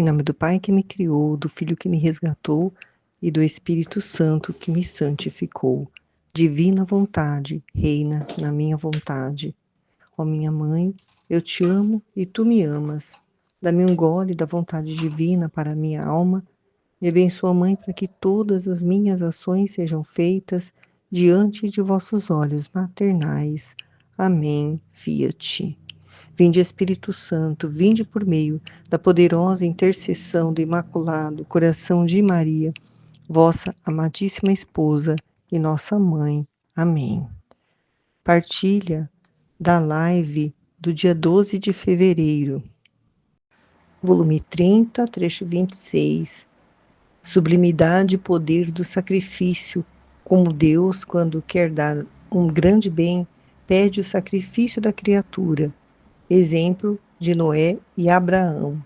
Em nome do Pai que me criou, do Filho que me resgatou e do Espírito Santo que me santificou. Divina vontade, reina na minha vontade. Ó minha mãe, eu te amo e tu me amas. Dá-me um gole da vontade divina para a minha alma. Me abençoa, Mãe, para que todas as minhas ações sejam feitas diante de vossos olhos maternais. Amém. Fiat. Vinde, Espírito Santo, vinde por meio da poderosa intercessão do Imaculado Coração de Maria, vossa amadíssima esposa e nossa mãe. Amém. Partilha da live do dia 12 de fevereiro, volume 30, trecho 26. Sublimidade e poder do sacrifício, como Deus, quando quer dar um grande bem, pede o sacrifício da criatura. Exemplo de Noé e Abraão.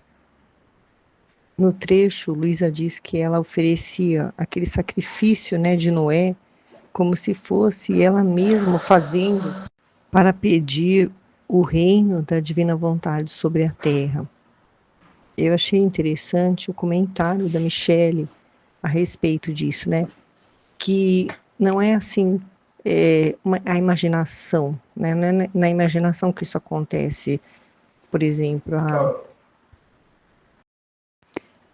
No trecho, Luísa diz que ela oferecia aquele sacrifício, né, de Noé, como se fosse ela mesma fazendo para pedir o reino da divina vontade sobre a terra. Eu achei interessante o comentário da Michele a respeito disso, né? Que não é assim a imaginação, né? Não é na imaginação que isso acontece. Por exemplo,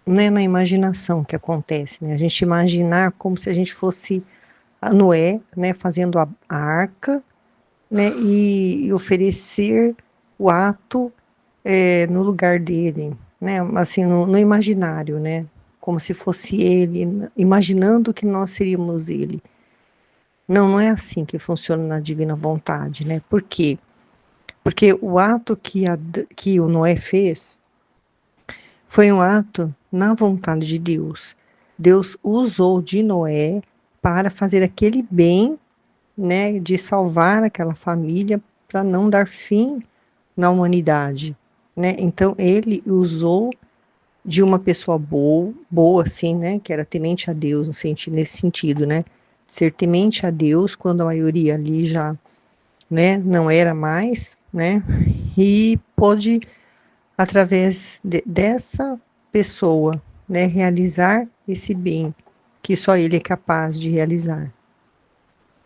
não é na imaginação que acontece, né? A gente imaginar como se a gente fosse a Noé, né, fazendo a arca, né, e oferecer o ato no lugar dele, né, assim, no imaginário, né, como se fosse ele, imaginando que nós seríamos ele. Não, não é assim que funciona na divina vontade, né? Por quê? Porque o ato que o Noé fez foi um ato na vontade de Deus. Deus usou de Noé para fazer aquele bem, né, de salvar aquela família para não dar fim na humanidade, né? Então ele usou de uma pessoa boa assim, né, que era temente a Deus nesse sentido, né? Ser temente a Deus quando a maioria ali já, né, não era mais, né? E pôde através dessa pessoa, né, realizar esse bem que só ele é capaz de realizar.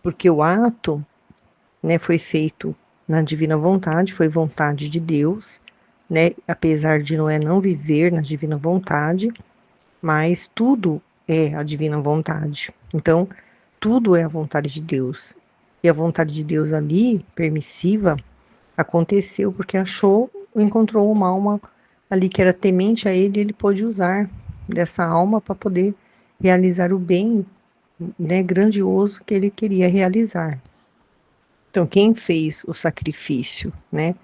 Porque o ato, né, foi feito na divina vontade, foi vontade de Deus, né, apesar de Noé não viver na divina vontade, mas tudo é a divina vontade. Então, tudo é a vontade de Deus. E a vontade de Deus ali, permissiva, aconteceu porque encontrou uma alma ali que era temente a ele, e ele pôde usar dessa alma para poder realizar o bem, né, grandioso que ele queria realizar. Então, quem fez o sacrifício, né,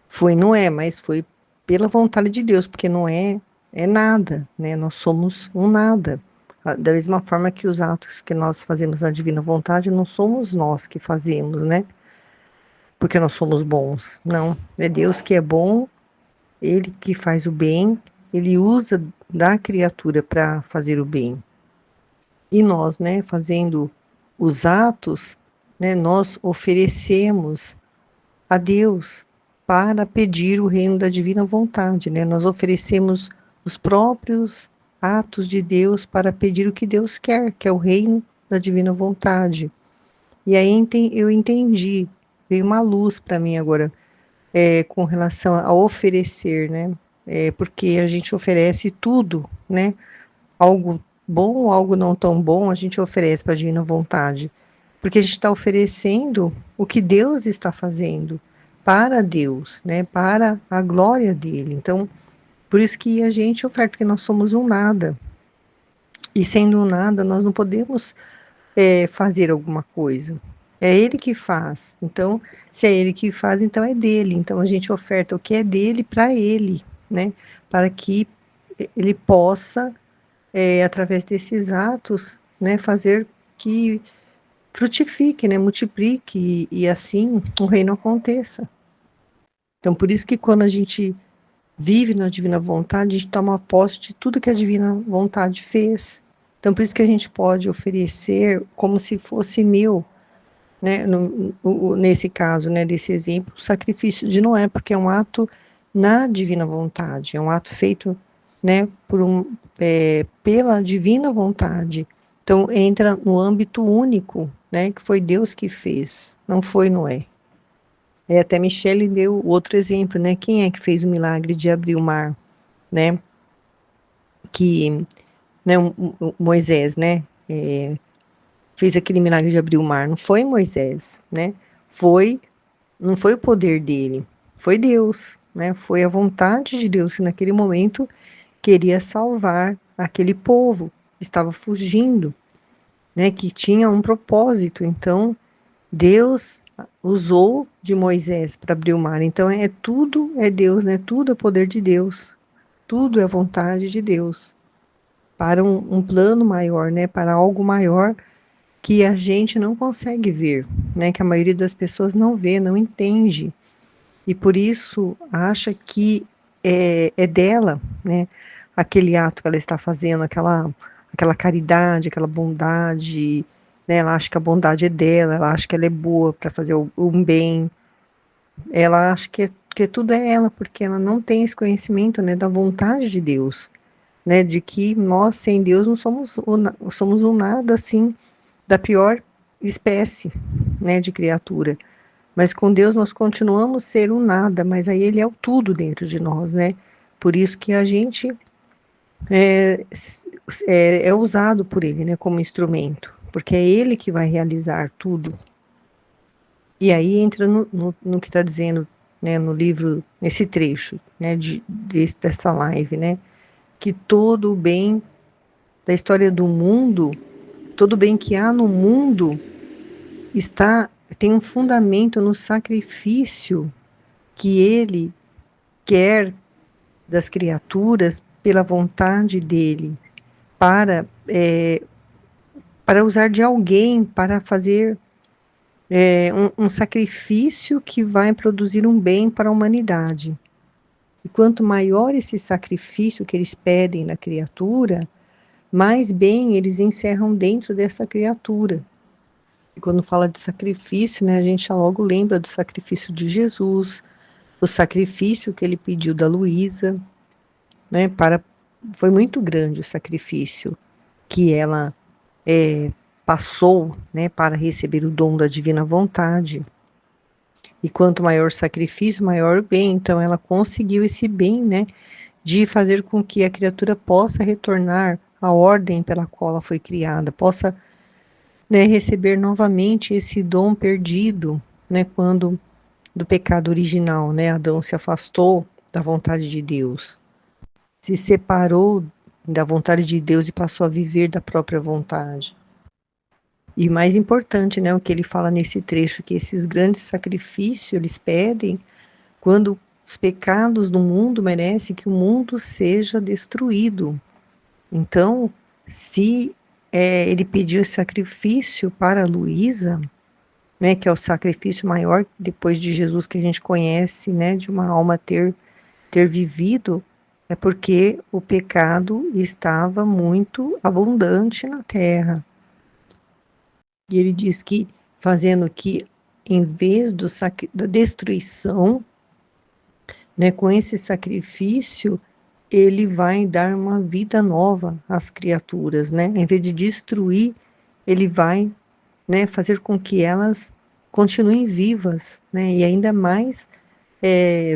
foi Noé, mas foi pela vontade de Deus, porque Noé é nada, né, nós somos um nada. Da mesma forma que os atos que nós fazemos na divina vontade, não somos nós que fazemos, né, porque nós somos bons. Não, é Deus que é bom, ele que faz o bem, ele usa da criatura para fazer o bem. E nós, né, fazendo os atos, né, nós oferecemos a Deus para pedir o reino da divina vontade, né? Nós oferecemos os próprios atos de Deus para pedir o que Deus quer, que é o reino da divina vontade. E aí eu entendi, veio uma luz para mim agora, com relação a oferecer, né? Porque a gente oferece tudo, né? Algo bom, algo não tão bom, a gente oferece para a divina vontade. Porque a gente está oferecendo o que Deus está fazendo para Deus, né? Para a glória dele. Então, por isso que a gente oferta, porque nós somos um nada. E sendo um nada, nós não podemos fazer alguma coisa. É ele que faz. Então, se é ele que faz, então é dele. Então a gente oferta o que é dele para ele, né? Para que ele possa, através desses atos, né, fazer que frutifique, né, multiplique e assim o reino aconteça. Então, por isso que quando a gente vive na divina vontade, a gente toma posse de tudo que a divina vontade fez. Então, por isso que a gente pode oferecer como se fosse meu, né, nesse caso, né, desse exemplo, o sacrifício de Noé, porque é um ato na divina vontade, é um ato feito né, pela divina vontade. Então entra no âmbito único, né, que foi Deus que fez, não foi Noé. Até Michele deu outro exemplo, né? Quem é que fez o milagre de abrir o mar, né? Que, né, Moisés, né? Fez aquele milagre de abrir o mar. Não foi Moisés, né? Foi, não foi o poder dele, foi Deus, né? Foi a vontade de Deus que naquele momento queria salvar aquele povo que estava fugindo, né? Que tinha um propósito. Então, Deus usou de Moisés para abrir o mar. Então, tudo é Deus, né? Tudo é poder de Deus. Tudo é vontade de Deus. Para um plano maior, né? Para algo maior que a gente não consegue ver, né? Que a maioria das pessoas não vê, não entende. E por isso acha que é dela, né? Aquele ato que ela está fazendo, aquela caridade, aquela bondade, né? Ela acha que a bondade é dela, ela acha que ela é boa para fazer um bem, ela acha que tudo é ela, porque ela não tem esse conhecimento, né? Da vontade de Deus, né? De que nós sem Deus não somos um nada assim da pior espécie, né? De criatura. Mas com Deus nós continuamos ser um nada, mas aí Ele é o tudo dentro de nós, né? Por isso que a gente é, é usado por Ele, né? Como instrumento, porque é Ele que vai realizar tudo. E aí entra no que está dizendo, né? No livro, nesse trecho, né? Dessa live, né? Que todo o bem da história do mundo, todo o bem que há no mundo tem um fundamento no sacrifício que Ele quer das criaturas pela vontade dele, para, para usar de alguém, para fazer um sacrifício que vai produzir um bem para a humanidade. E quanto maior esse sacrifício que eles pedem na criatura, mais bem eles encerram dentro dessa criatura. E quando fala de sacrifício, né, a gente já logo lembra do sacrifício de Jesus, o sacrifício que ele pediu da Luísa, né, foi muito grande o sacrifício que ela passou, né, para receber o dom da divina vontade. E quanto maior o sacrifício, maior o bem. Então ela conseguiu esse bem, né, de fazer com que a criatura possa retornar à ordem pela qual ela foi criada, possa, né, receber novamente esse dom perdido, né, quando do pecado original, né, Adão se afastou da vontade de Deus, se separou da vontade de Deus e passou a viver da própria vontade. E mais importante, né, o que ele fala nesse trecho, que esses grandes sacrifícios eles pedem quando os pecados do mundo merecem que o mundo seja destruído. Então, se ele pediu esse sacrifício para Luísa, né, que é o sacrifício maior depois de Jesus que a gente conhece, né, de uma alma ter vivido, é porque o pecado estava muito abundante na terra. E ele diz que, fazendo que, em vez da destruição, né, com esse sacrifício, ele vai dar uma vida nova às criaturas, né? Em vez de destruir, ele vai, né, fazer com que elas continuem vivas, né? E ainda mais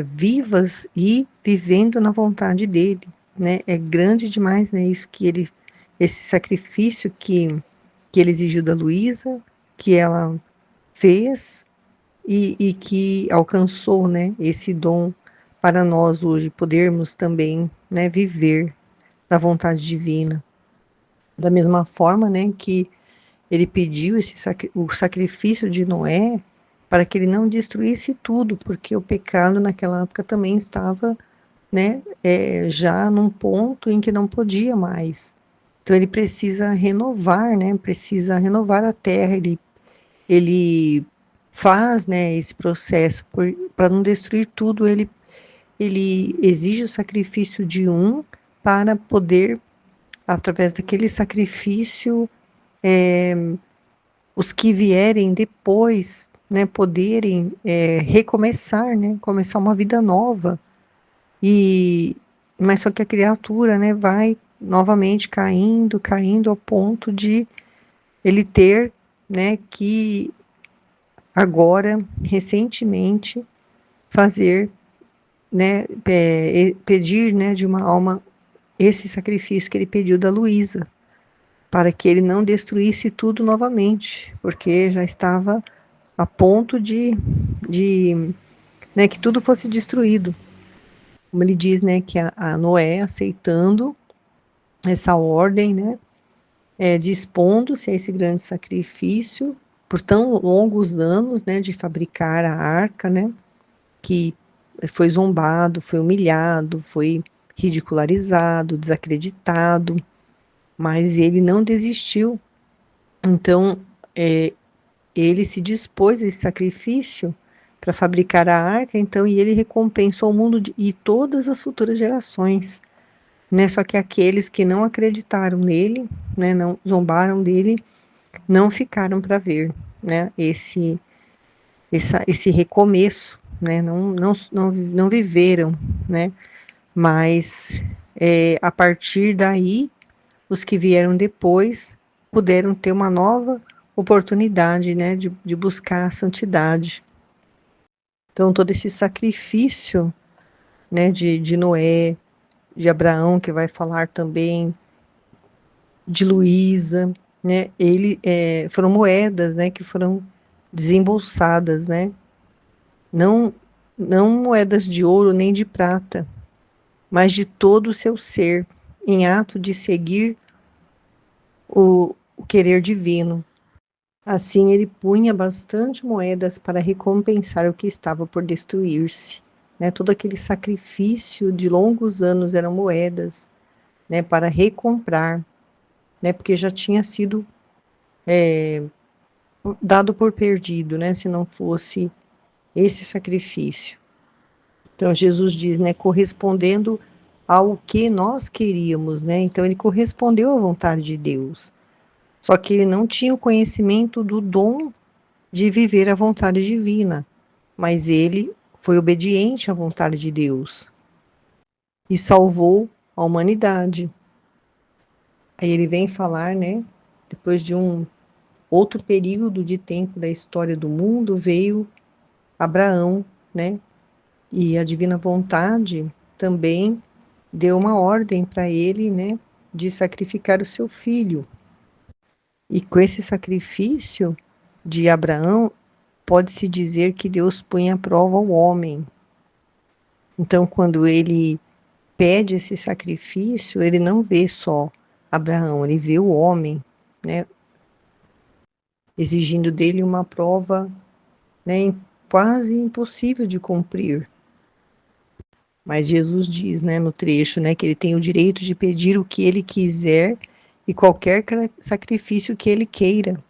vivas e vivendo na vontade dele, né? É grande demais, né? Esse sacrifício que ele exigiu da Luísa, que ela fez e que alcançou, né, esse dom para nós hoje podermos também, né, viver na vontade divina. Da mesma forma, né, que ele pediu o sacrifício de Noé para que ele não destruísse tudo, porque o pecado naquela época também estava, né, já num ponto em que não podia mais. Então ele precisa renovar, né, precisa renovar a terra, ele faz, né, esse processo para não destruir tudo, ele exige o sacrifício de um para poder, através daquele sacrifício, os que vierem depois, né, poderem recomeçar, né, começar uma vida nova. E, mas só que a criatura, né, vai novamente caindo, caindo ao ponto de ele ter, né, que agora, recentemente, fazer, né, pedir, né, de uma alma esse sacrifício que ele pediu da Luísa, para que ele não destruísse tudo novamente, porque já estava a ponto de né, que tudo fosse destruído. Como ele diz, né, que a Noé aceitando essa ordem, né, dispondo-se a esse grande sacrifício por tão longos anos, né, de fabricar a arca, né, que foi zombado, foi humilhado, foi ridicularizado, desacreditado, mas ele não desistiu. Então, ele se dispôs a esse sacrifício para fabricar a arca, então, e ele recompensou o mundo e todas as futuras gerações, né? Só que aqueles que não acreditaram nele, né, não zombaram dele, não ficaram para ver, né, esse recomeço, né, não viveram, né, mas a partir daí, os que vieram depois puderam ter uma nova oportunidade, né, de buscar a santidade. Então, todo esse sacrifício, né, de Noé, de Abraão, que vai falar também, de Luísa, né, foram moedas, né, que foram desembolsadas, né, não, não moedas de ouro nem de prata, mas de todo o seu ser, em ato de seguir o querer divino. Assim, ele punha bastante moedas para recompensar o que estava por destruir-se. Né? Todo aquele sacrifício de longos anos eram moedas, né, para recomprar, né, porque já tinha sido dado por perdido, né, se não fosse esse sacrifício. Então Jesus diz, né, correspondendo ao que nós queríamos, né? Então ele correspondeu à vontade de Deus. Só que ele não tinha o conhecimento do dom de viver a vontade divina, mas ele foi obediente à vontade de Deus e salvou a humanidade. Aí ele vem falar, né, depois de um outro período de tempo da história do mundo, veio Abraão, né, e a divina vontade também deu uma ordem para ele, né, de sacrificar o seu filho. E com esse sacrifício de Abraão, pode-se dizer que Deus põe à prova o homem. Então, quando ele pede esse sacrifício, ele não vê só Abraão, ele vê o homem, né, exigindo dele uma prova, né, quase impossível de cumprir. Mas Jesus diz, né, no trecho, né, que ele tem o direito de pedir o que ele quiser e qualquer sacrifício que ele queira.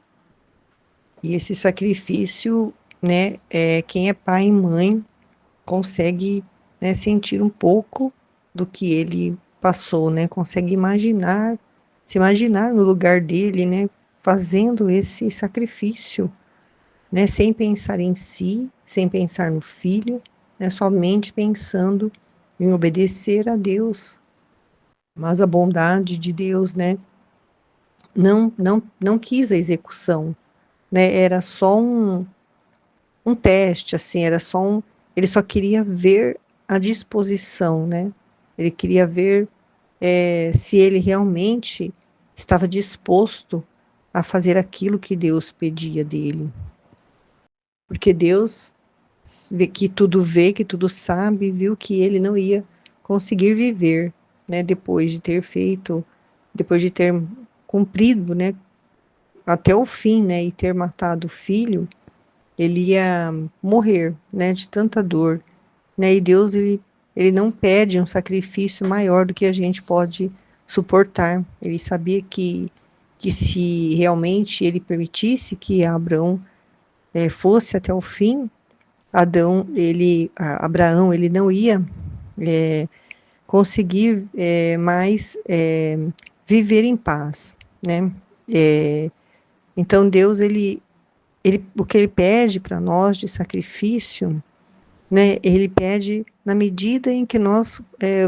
E esse sacrifício, né, quem é pai e mãe consegue, né, sentir um pouco do que ele passou, né, consegue imaginar, se imaginar no lugar dele, né, fazendo esse sacrifício, né, sem pensar em si, sem pensar no filho, né, somente pensando em obedecer a Deus. Mas a bondade de Deus, né, não quis a execução, né, era só um teste, assim, era só ele só queria ver a disposição, né, ele queria ver se ele realmente estava disposto a fazer aquilo que Deus pedia dele. Porque Deus vê, que tudo sabe, viu que ele não ia conseguir viver, né, depois de ter cumprido, né, até o fim, né, e ter matado o filho, ele ia morrer, né, de tanta dor, né, e Deus, ele não pede um sacrifício maior do que a gente pode suportar. Ele sabia que se realmente ele permitisse que Abraão fosse até o fim, Abraão, ele não ia conseguir mais viver em paz, né? Então Deus, o que ele pede para nós de sacrifício né? Ele pede na medida em que nós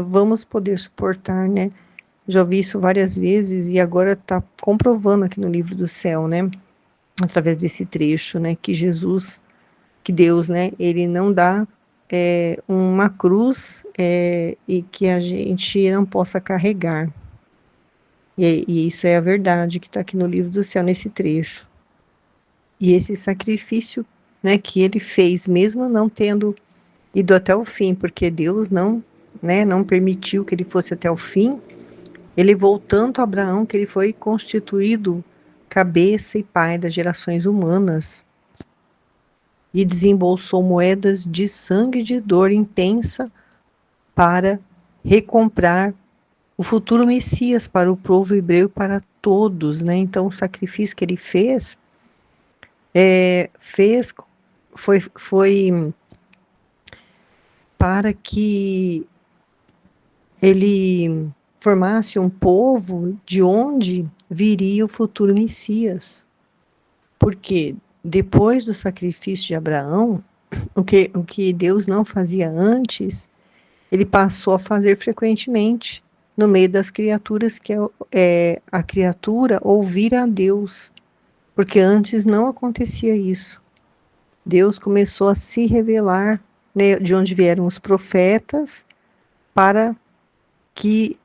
vamos poder suportar, né? Já ouvi isso várias vezes e agora está comprovando aqui no livro do céu, né? Através desse trecho, né? Que Jesus, que Deus, né? Ele não dá uma cruz e que a gente não possa carregar. E isso é a verdade que está aqui no livro do céu, nesse trecho. E esse sacrifício, né, que ele fez, mesmo não tendo ido até o fim, porque Deus não, né, não permitiu que ele fosse até o fim, ele voltando a Abraão, que ele foi constituído cabeça e pai das gerações humanas, e desembolsou moedas de sangue e de dor intensa para recomprar o futuro Messias para o povo hebreu, para todos, né? Então, o sacrifício que ele fez foi para que ele formasse um povo de onde viria o futuro Messias. Porque depois do sacrifício de Abraão, o que Deus não fazia antes, ele passou a fazer frequentemente no meio das criaturas, que é a criatura ouvir a Deus, porque antes não acontecia isso. Deus começou a se revelar, né, de onde vieram os profetas, para que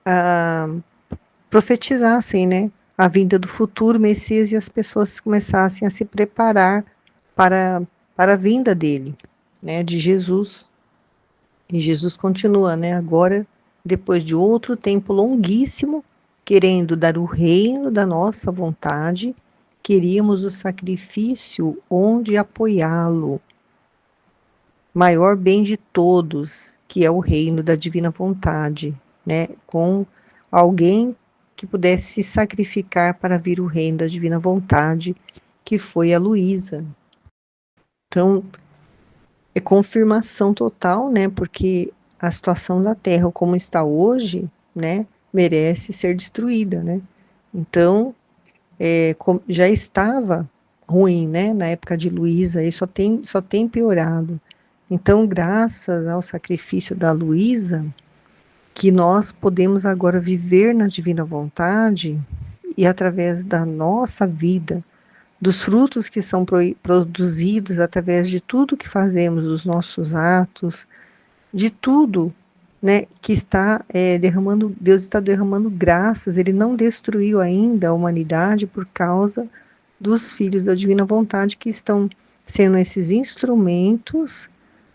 profetizassem, né, a vinda do futuro Messias e as pessoas começassem a se preparar para, para a vinda dele, né, de Jesus. E Jesus continua, né, agora, depois de outro tempo longuíssimo, querendo dar o reino da nossa vontade, queríamos o sacrifício onde apoiá-lo, maior bem de todos, que é o reino da divina vontade, né? Com alguém que pudesse se sacrificar para vir o reino da divina vontade, que foi a Luísa. Então, é confirmação total, né? Porque a situação da Terra, como está hoje, né, merece ser destruída, né? Então, já estava ruim, né, na época de Luísa, e só tem piorado. Então, graças ao sacrifício da Luísa, que nós podemos agora viver na divina vontade e através da nossa vida, dos frutos que são produzidos através de tudo que fazemos, dos nossos atos, de tudo, né, que está derramando, Deus está derramando graças, Ele não destruiu ainda a humanidade por causa dos filhos da divina vontade que estão sendo esses instrumentos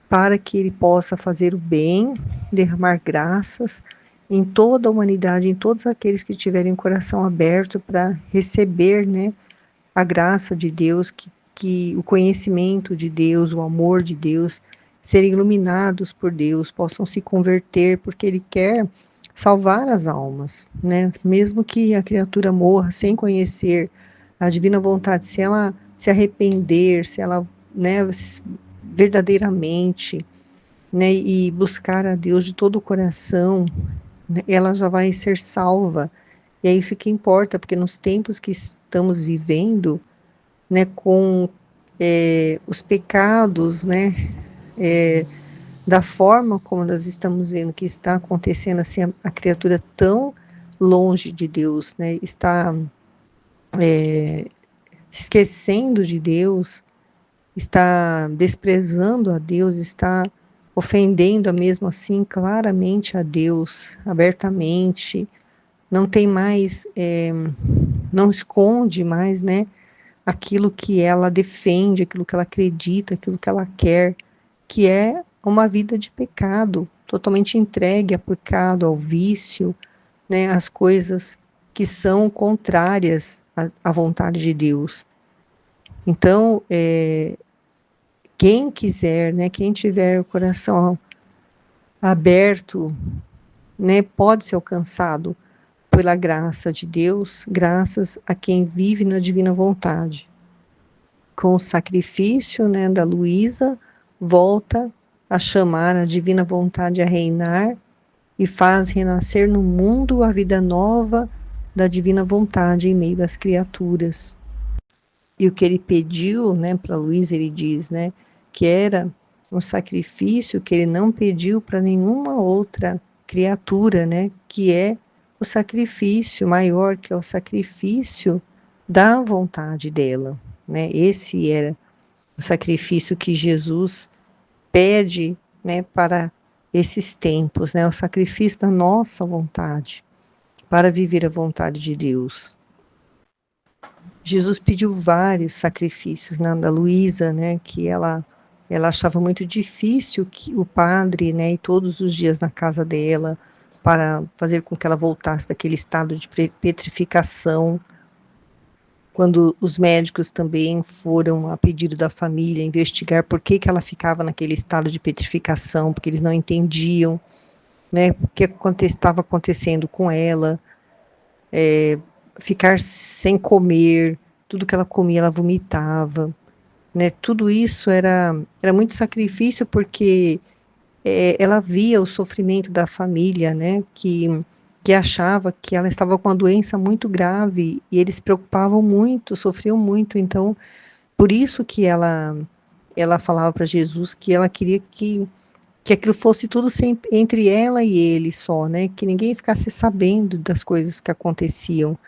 para que Ele possa fazer o bem, derramar graças em toda a humanidade, em todos aqueles que tiverem o coração aberto para receber, né, a graça de Deus, que o conhecimento de Deus, o amor de Deus, serem iluminados por Deus, possam se converter, porque Ele quer salvar as almas, né? Mesmo que a criatura morra sem conhecer a divina vontade, se ela se arrepender, se ela, né, verdadeiramente, né, e buscar a Deus de todo o coração, né, ela já vai ser salva. E é isso que importa, porque nos tempos que estamos vivendo, né, com os pecados, né, da forma como nós estamos vendo que está acontecendo, assim, a criatura tão longe de Deus, né, está se esquecendo de Deus, está desprezando a Deus, está ofendendo mesmo assim claramente a Deus, abertamente, não tem mais, não esconde mais, né, aquilo que ela defende, aquilo que ela acredita, aquilo que ela quer, que é uma vida de pecado, totalmente entregue ao pecado, ao vício, né, às coisas que são contrárias à vontade de Deus. Então, quem quiser, né, quem tiver o coração aberto, né, pode ser alcançado pela graça de Deus, graças a quem vive na divina vontade. Com o sacrifício, né, da Luísa, volta a chamar a divina vontade a reinar e faz renascer no mundo a vida nova da divina vontade em meio às criaturas. E o que ele pediu, né, para Luísa, ele diz, né, que era um sacrifício que ele não pediu para nenhuma outra criatura, né? Que é o sacrifício maior, que é o sacrifício da vontade dela, né? Esse era o sacrifício que Jesus pede, né, para esses tempos, né? O sacrifício da nossa vontade, para viver a vontade de Deus. Jesus pediu vários sacrifícios, né, da Luísa, né, que ela achava muito difícil que o padre, né, e todos os dias na casa dela para fazer com que ela voltasse daquele estado de petrificação. Quando os médicos também foram, a pedido da família, investigar por que ela ficava naquele estado de petrificação, porque eles não entendiam, né, o que estava acontecendo com ela, ficar sem comer, tudo que ela comia ela vomitava, né, tudo isso era muito sacrifício, porque ela via o sofrimento da família, né, que achava que ela estava com uma doença muito grave, e eles se preocupavam muito, sofriam muito. Então, por isso que ela falava para Jesus que ela queria que aquilo fosse tudo sempre entre ela e ele só, né, que ninguém ficasse sabendo das coisas que aconteciam.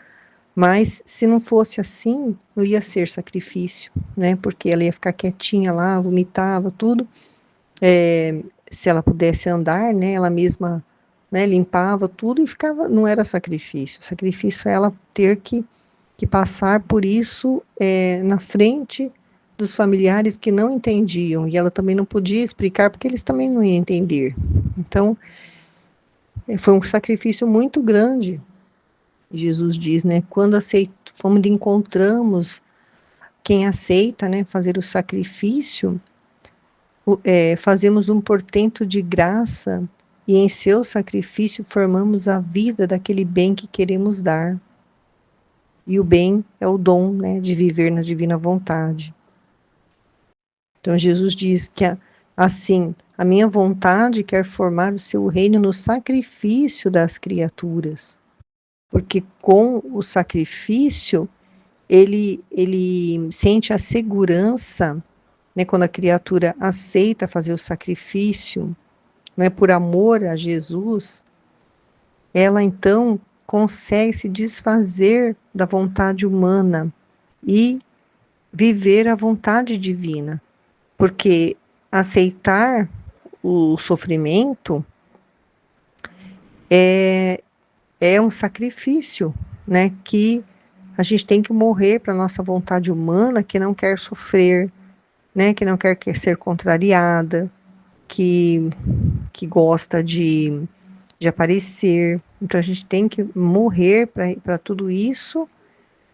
Mas se não fosse assim, não ia ser sacrifício, né, porque ela ia ficar quietinha lá, vomitava tudo. Se ela pudesse andar, né, ela mesma, né, limpava tudo e ficava, não era sacrifício. Sacrifício é ela ter que passar por isso, na frente dos familiares que não entendiam, e ela também não podia explicar porque eles também não iam entender. Então, foi um sacrifício muito grande. Jesus diz, né, quando encontramos quem aceita, né, fazer o sacrifício, fazemos um portento de graça, e em seu sacrifício formamos a vida daquele bem que queremos dar. E o bem é o dom, né, de viver na divina vontade. Então Jesus diz que assim, a minha vontade quer formar o seu reino no sacrifício das criaturas. Porque com o sacrifício, ele sente a segurança, né, quando a criatura aceita fazer o sacrifício, né, por amor a Jesus, ela então consegue se desfazer da vontade humana e viver a vontade divina. Porque aceitar o sofrimento é um sacrifício, né? Que a gente tem que morrer para a nossa vontade humana, que não quer sofrer, né? Que não quer ser contrariada, que gosta de aparecer. Então a gente tem que morrer para tudo isso,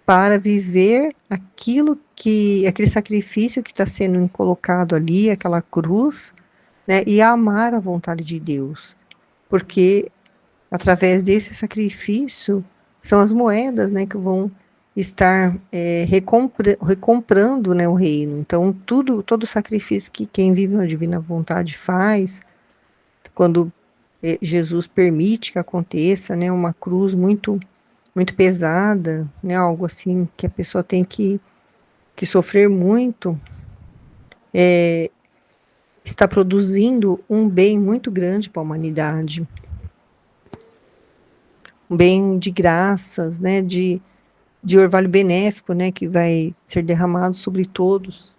para viver aquele sacrifício que está sendo colocado ali, aquela cruz, né, e amar a vontade de Deus, porque através desse sacrifício são as moedas, né, que vão estar recomprando, né, o reino. Então todo sacrifício que quem vive na divina vontade faz, quando Jesus permite que aconteça, né, uma cruz muito pesada, né, algo assim que a pessoa tem que sofrer muito, está produzindo um bem muito grande para a humanidade, um bem de graças, né, de orvalho benéfico, né, que vai ser derramado sobre todos.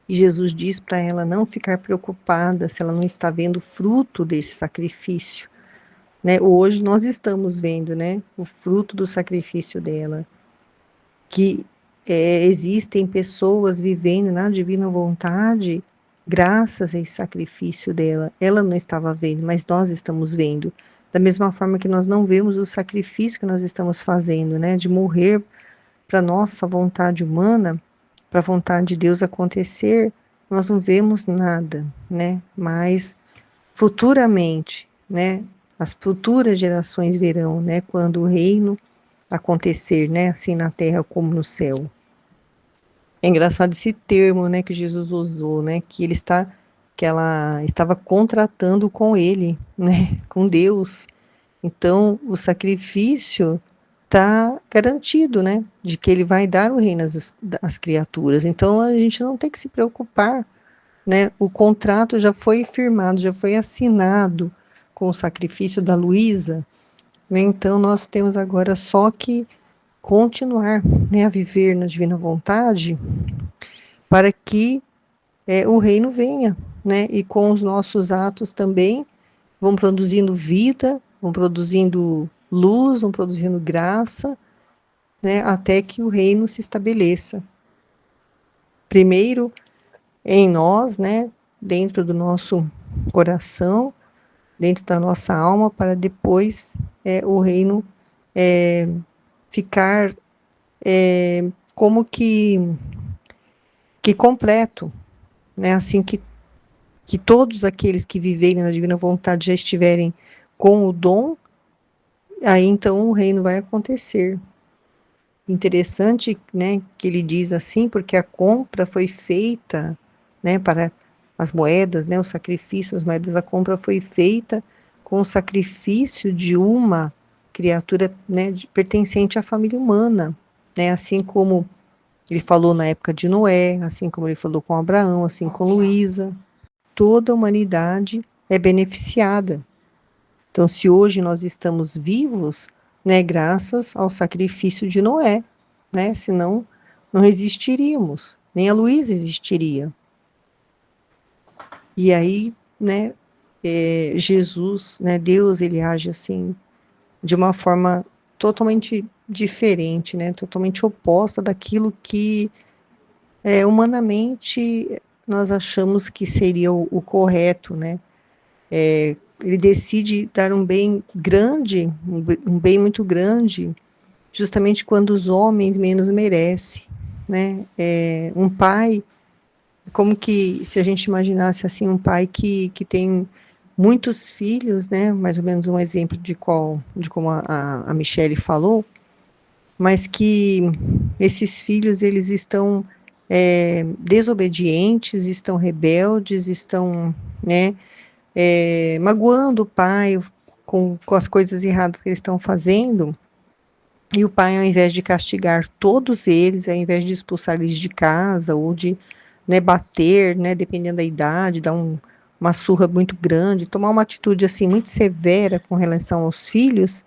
E Jesus diz para ela não ficar preocupada se ela não está vendo fruto desse sacrifício, né? Hoje nós estamos vendo, né, o fruto do sacrifício dela, que existem pessoas vivendo na divina vontade graças a esse sacrifício dela. Ela não estava vendo, mas nós estamos vendo. Da mesma forma que nós não vemos o sacrifício que nós estamos fazendo, né, de morrer para nossa vontade humana, para a vontade de Deus acontecer, nós não vemos nada, né? Mas futuramente, né, as futuras gerações verão, né, quando o reino acontecer, né, assim na terra como no céu. É engraçado esse termo, né, que Jesus usou, né, que ela estava contratando com ele, né, com Deus. Então, o sacrifício está garantido, né, de que ele vai dar o reino às criaturas. Então, a gente não tem que se preocupar, né? O contrato já foi firmado, já foi assinado com o sacrifício da Luísa, né? Então nós temos agora só que continuar, né, a viver na divina vontade para que o reino venha, né? E com os nossos atos também vão produzindo vida, vão produzindo luz, vão produzindo graça, né? Até que o reino se estabeleça. Primeiro em nós, né? Dentro do nosso coração, dentro da nossa alma, para depois o reino ficar como que completo, né? Assim que todos aqueles que viverem na divina vontade já estiverem com o dom, aí então o reino vai acontecer. Interessante, né, que ele diz assim, porque a compra foi feita, né, para as moedas, né, o sacrifício, as moedas da compra foi feita com o sacrifício de uma criatura, né, pertencente à família humana, né, assim como ele falou na época de Noé, assim como ele falou com Abraão, assim com Luísa, toda a humanidade é beneficiada. Então, se hoje nós estamos vivos, né, graças ao sacrifício de Noé, né, senão não existiríamos, nem a Luísa existiria. E aí, né, Jesus, né, Deus, ele age assim, de uma forma totalmente diferente, né, totalmente oposta daquilo que humanamente nós achamos que seria o correto, né? Ele decide dar um bem grande, um bem muito grande, justamente quando os homens menos merecem, né? Um pai, como que se a gente imaginasse assim um pai que tem muitos filhos, né? Mais ou menos um exemplo de como a Michele falou, mas que esses filhos eles estão desobedientes, estão rebeldes, estão, né, magoando o pai com as coisas erradas que eles estão fazendo, e o pai, ao invés de castigar todos eles, ao invés de expulsar eles de casa, ou de, né, bater, né, dependendo da idade, dar uma surra muito grande, tomar uma atitude assim muito severa com relação aos filhos,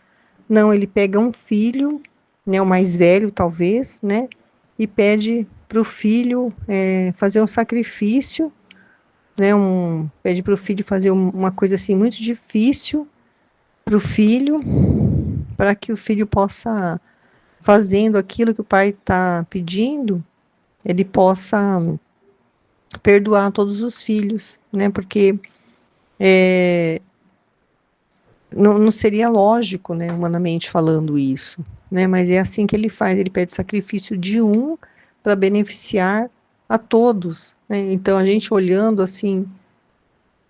não, ele pega um filho, né, o mais velho talvez, né, e pede para o filho fazer um sacrifício, né, pede para o filho fazer uma coisa assim muito difícil para o filho, para que o filho possa, fazendo aquilo que o pai está pedindo, ele possa perdoar todos os filhos, né, porque não seria lógico, né, humanamente falando isso, né, mas é assim que ele faz, ele pede sacrifício de um para beneficiar a todos, né, então a gente olhando assim,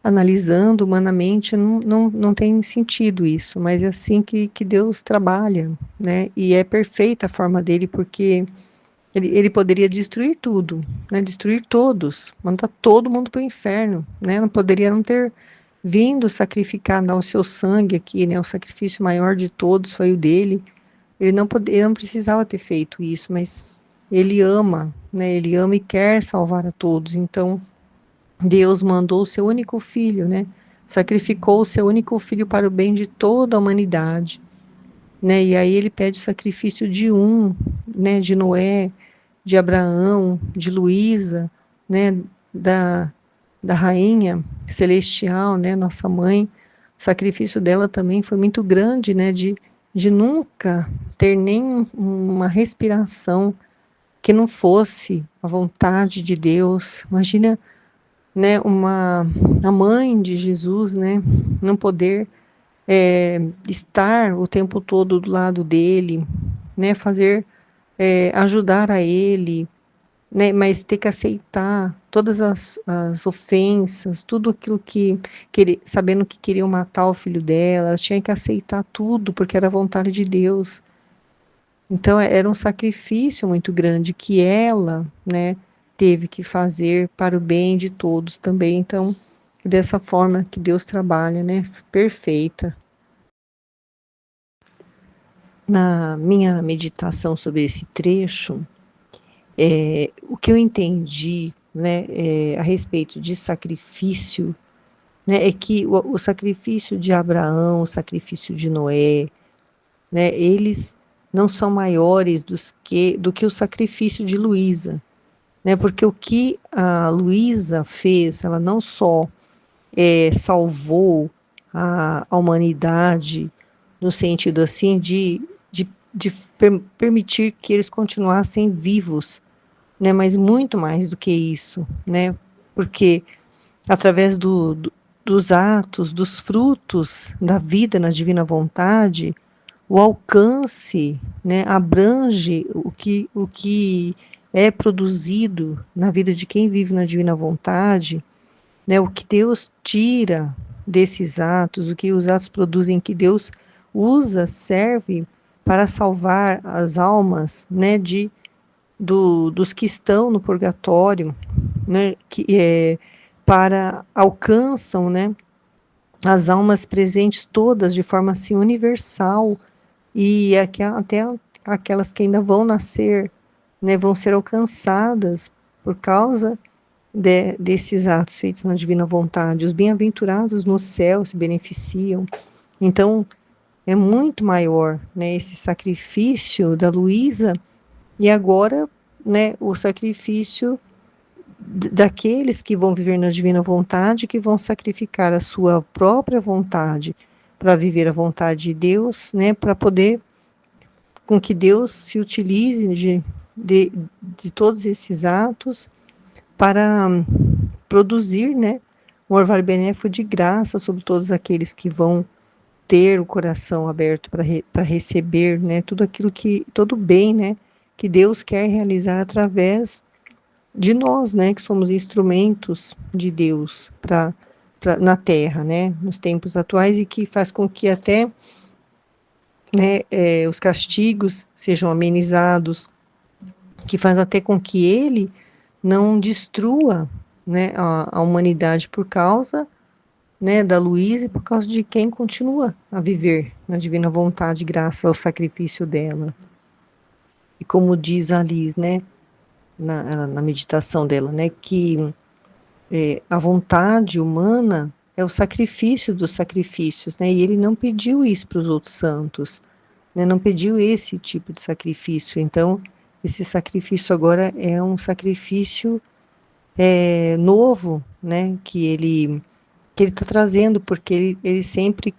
analisando humanamente, não tem sentido isso, mas é assim que Deus trabalha, né, e é perfeita a forma dele, porque ele poderia destruir tudo, né, destruir todos, mandar todo mundo para o inferno, né, não poderia não ter vindo sacrificar, dar o seu sangue aqui, né, o sacrifício maior de todos foi o dele, ele não precisava ter feito isso, mas ele ama, né, ele ama e quer salvar a todos, então Deus mandou o seu único filho, né, sacrificou o seu único filho para o bem de toda a humanidade, né, e aí ele pede o sacrifício de um, né, de Noé, de Abraão, de Luísa, né, da, da rainha celestial, né, nossa mãe, o sacrifício dela também foi muito grande, né, de nunca ter nem uma respiração que não fosse a vontade de Deus. Imagina, né, a mãe de Jesus, né, não poder estar o tempo todo do lado dele, né, fazer, ajudar a ele, né, mas ter que aceitar todas as ofensas, tudo aquilo sabendo que queriam matar o filho dela, ela tinha que aceitar tudo, porque era a vontade de Deus. Então, era um sacrifício muito grande que ela, né, teve que fazer para o bem de todos também. Então, dessa forma que Deus trabalha, né, perfeita. Na minha meditação sobre esse trecho, o que eu entendi, né, a respeito de sacrifício, né, é que o sacrifício de Abraão, o sacrifício de Noé, né, eles não são maiores do que o sacrifício de Luísa, né, porque o que a Luísa fez, ela não só salvou a humanidade no sentido assim de permitir que eles continuassem vivos, né, mas muito mais do que isso, né, porque através dos atos, dos frutos da vida na divina vontade, o alcance, né, abrange o que é produzido na vida de quem vive na divina vontade, né, o que Deus tira desses atos, o que os atos produzem, que Deus usa, serve para salvar as almas, né, dos que estão no purgatório, né, para alcançam, né, as almas presentes todas de forma assim universal e até aquelas que ainda vão nascer, né, vão ser alcançadas por causa desses atos feitos na divina vontade. Os bem-aventurados no céu se beneficiam. Então, é muito maior, né, esse sacrifício da Luísa e agora, né, o sacrifício daqueles que vão viver na divina vontade, que vão sacrificar a sua própria vontade para viver a vontade de Deus, né, para poder com que Deus se utilize de, de todos esses atos para produzir, né, um orvalho benéfico de graça sobre todos aqueles que vão ter o coração aberto para receber, né, tudo aquilo que, todo bem, né, que Deus quer realizar através de nós, né, que somos instrumentos de Deus na Terra, né, nos tempos atuais e que faz com que até, né, os castigos sejam amenizados, que faz até com que Ele não destrua, né, a humanidade por causa, né, da Luísa e por causa de quem continua a viver na divina vontade, graças ao sacrifício dela. E como diz a Liz, né, na meditação dela, né, que a vontade humana é o sacrifício dos sacrifícios, né, e ele não pediu isso para os outros santos, né, não pediu esse tipo de sacrifício. Então, esse sacrifício agora é um sacrifício novo, né, que ele está trazendo, porque ele sempre,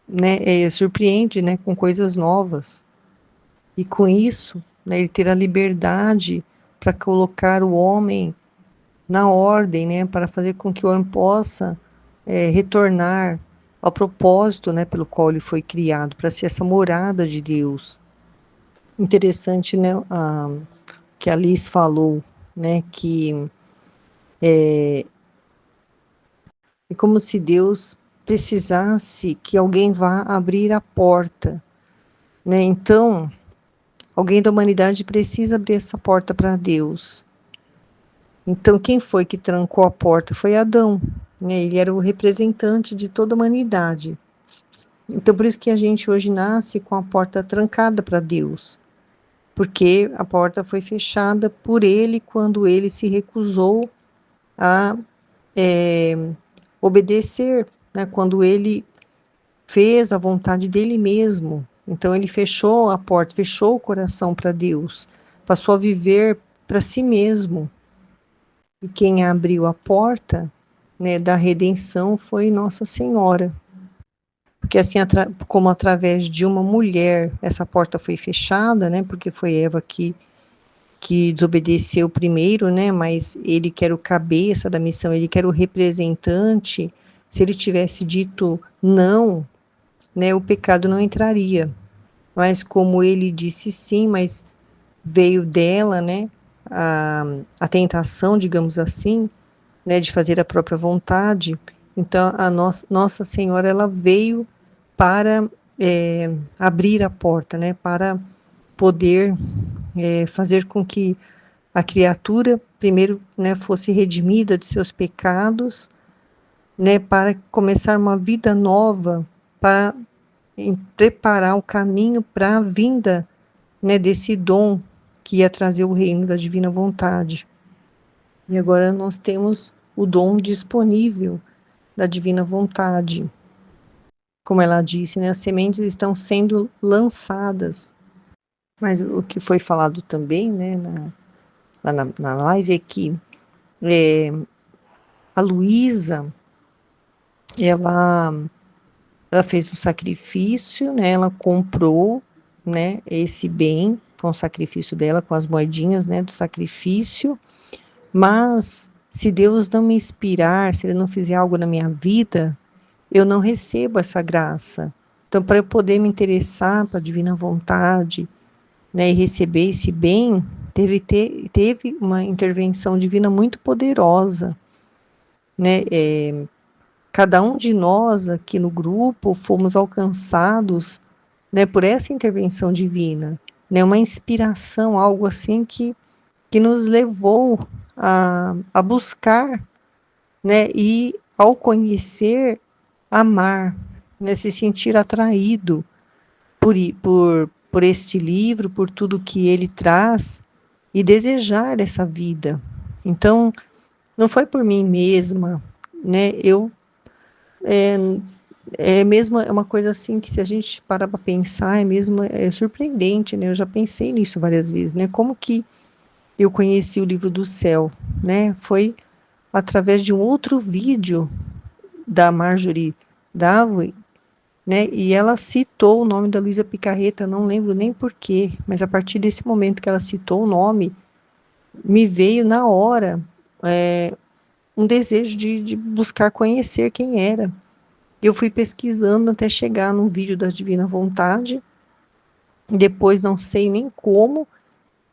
né, surpreende, né, com coisas novas. E com isso, né, ele terá liberdade para colocar o homem na ordem, né, para fazer com que o homem possa retornar ao propósito, né, pelo qual ele foi criado, para ser essa morada de Deus. Interessante, né, que a Liz falou, né, que é como se Deus precisasse que alguém vá abrir a porta, né? Então, alguém da humanidade precisa abrir essa porta para Deus. Então, quem foi que trancou a porta? Foi Adão, né? Ele era o representante de toda a humanidade. Então, por isso que a gente hoje nasce com a porta trancada para Deus, porque a porta foi fechada por ele quando ele se recusou a obedecer, né? Quando ele fez a vontade dele mesmo. Então ele fechou a porta, fechou o coração para Deus, passou a viver para si mesmo. E quem abriu a porta, né, da redenção foi Nossa Senhora. Porque assim, como através de uma mulher, essa porta foi fechada, né, porque foi Eva que desobedeceu primeiro, né, mas ele que era o cabeça da missão, ele que era o representante, se ele tivesse dito não, né, o pecado não entraria. Mas como ele disse sim, mas veio dela, né, a tentação, digamos assim, né, de fazer a própria vontade. Então, Nossa Senhora, ela veio para abrir a porta, né, para poder fazer com que a criatura, primeiro, né, fosse redimida de seus pecados, né, para começar uma vida nova, para preparar o caminho para a vinda, né, desse dom que ia trazer o reino da divina vontade. E agora nós temos o dom disponível da divina vontade. Como ela disse, né, as sementes estão sendo lançadas. Mas o que foi falado também, né, lá na live é que a Luísa, ela, ela fez um sacrifício, né, ela comprou, né, esse bem com o sacrifício dela, com as moedinhas, né, do sacrifício, mas se Deus não me inspirar, se Ele não fizer algo na minha vida, eu não recebo essa graça. Então, para eu poder me interessar para a divina vontade, né, e receber esse bem, teve uma intervenção divina muito poderosa, né? Cada um de nós aqui no grupo fomos alcançados, né, por essa intervenção divina, né? Uma inspiração, algo assim que nos levou a buscar, né? E ao conhecer, amar, né? Se sentir atraído por este livro, por tudo que ele traz e desejar essa vida. Então, não foi por mim mesma, né? Mesmo é uma coisa assim que se a gente parar para pensar, é surpreendente, né? Eu já pensei nisso várias vezes, né? Como que eu conheci o livro do céu, né? Foi através de um outro vídeo da Marjorie Dawen, né? E ela citou o nome da Luísa Picarreta, não lembro nem porquê, mas a partir desse momento que ela citou o nome, me veio na hora um desejo de buscar conhecer quem era. Eu fui pesquisando até chegar num vídeo da Divina Vontade, depois não sei nem como,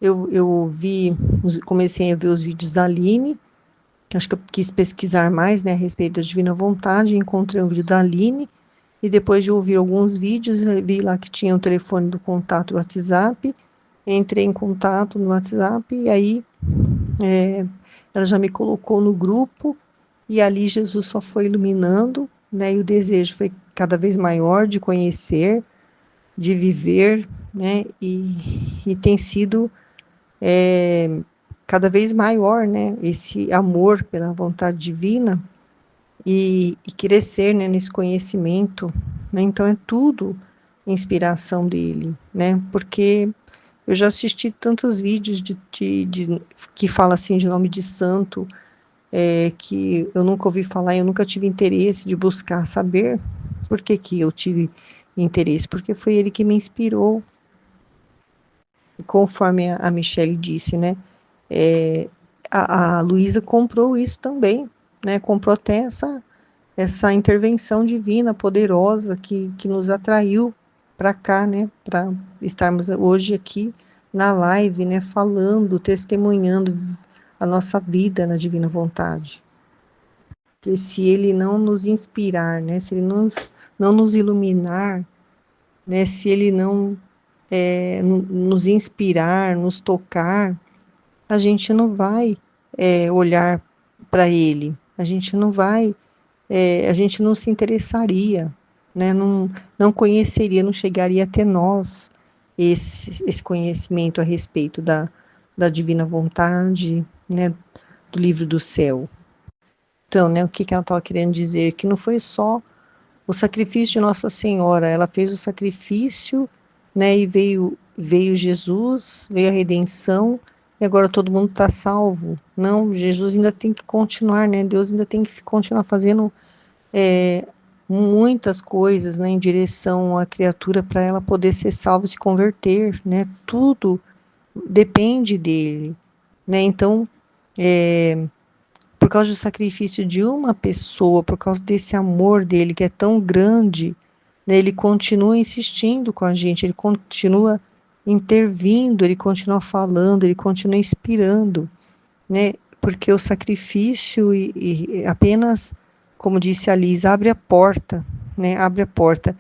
eu vi, comecei a ver os vídeos da Aline, que acho que eu quis pesquisar mais, né, a respeito da Divina Vontade, encontrei um vídeo da Aline, e depois de ouvir alguns vídeos, vi lá que tinha o telefone do contato do WhatsApp, entrei em contato no WhatsApp, e aí ela já me colocou no grupo, e ali Jesus só foi iluminando, né, e o desejo foi cada vez maior de conhecer, de viver, né, e tem sido cada vez maior, né, esse amor pela vontade divina, e crescer, né, nesse conhecimento, né? Então é tudo inspiração dele, né? Porque eu já assisti tantos vídeos que fala assim de nome de santo, que eu nunca ouvi falar, eu nunca tive interesse de buscar saber por que que eu tive interesse, porque foi ele que me inspirou, conforme a Michelle disse, né? É, a Luísa comprou isso também, né? Comprou até essa intervenção divina, poderosa, que nos atraiu para cá, né, para estarmos hoje aqui na live, né, falando, testemunhando a nossa vida na divina vontade. Que se ele não nos inspirar, né, se ele não nos iluminar, né, se ele não nos inspirar, nos tocar, a gente não vai olhar para ele, a gente não vai a gente não se interessaria, né? Não conheceria, não chegaria até nós esse conhecimento a respeito da divina vontade, né? Do livro do céu. Então, né? O que que ela estava querendo dizer? Que não foi só o sacrifício de Nossa Senhora, ela fez o sacrifício, né? E veio Jesus, veio a redenção. E agora todo mundo está salvo. Não, Jesus ainda tem que continuar, né? Deus ainda tem que continuar fazendo muitas coisas, né, em direção à criatura para ela poder ser salva e se converter, né? Tudo depende dele, né? Então, por causa do sacrifício de uma pessoa, por causa desse amor dele que é tão grande, né, ele continua insistindo com a gente, ele continua intervindo, ele continua falando, ele continua inspirando, né? Porque o sacrifício e apenas, como disse a Liz, abre a porta, né? Abre a porta,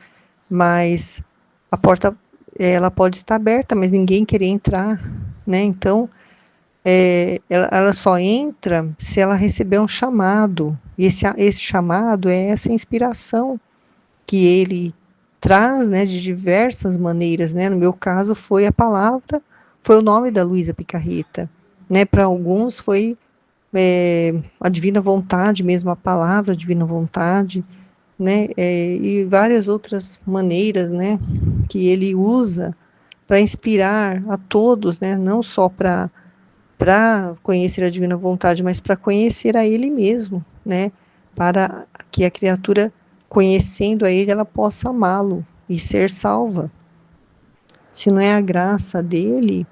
mas a porta ela pode estar aberta, mas ninguém querer entrar, né? Então ela só entra se ela receber um chamado. E esse chamado é essa inspiração que ele traz, né? De diversas maneiras, né? No meu caso foi a palavra, foi o nome da Luísa Picarreta, né? Para alguns foi a divina vontade, mesmo a palavra divina vontade, né? E várias outras maneiras, né? Que ele usa para inspirar a todos, né? Não só para conhecer a divina vontade, mas para conhecer a ele mesmo, né? Para que a criatura, conhecendo a ele, ela possa amá-lo e ser salva. Se não é a graça dele,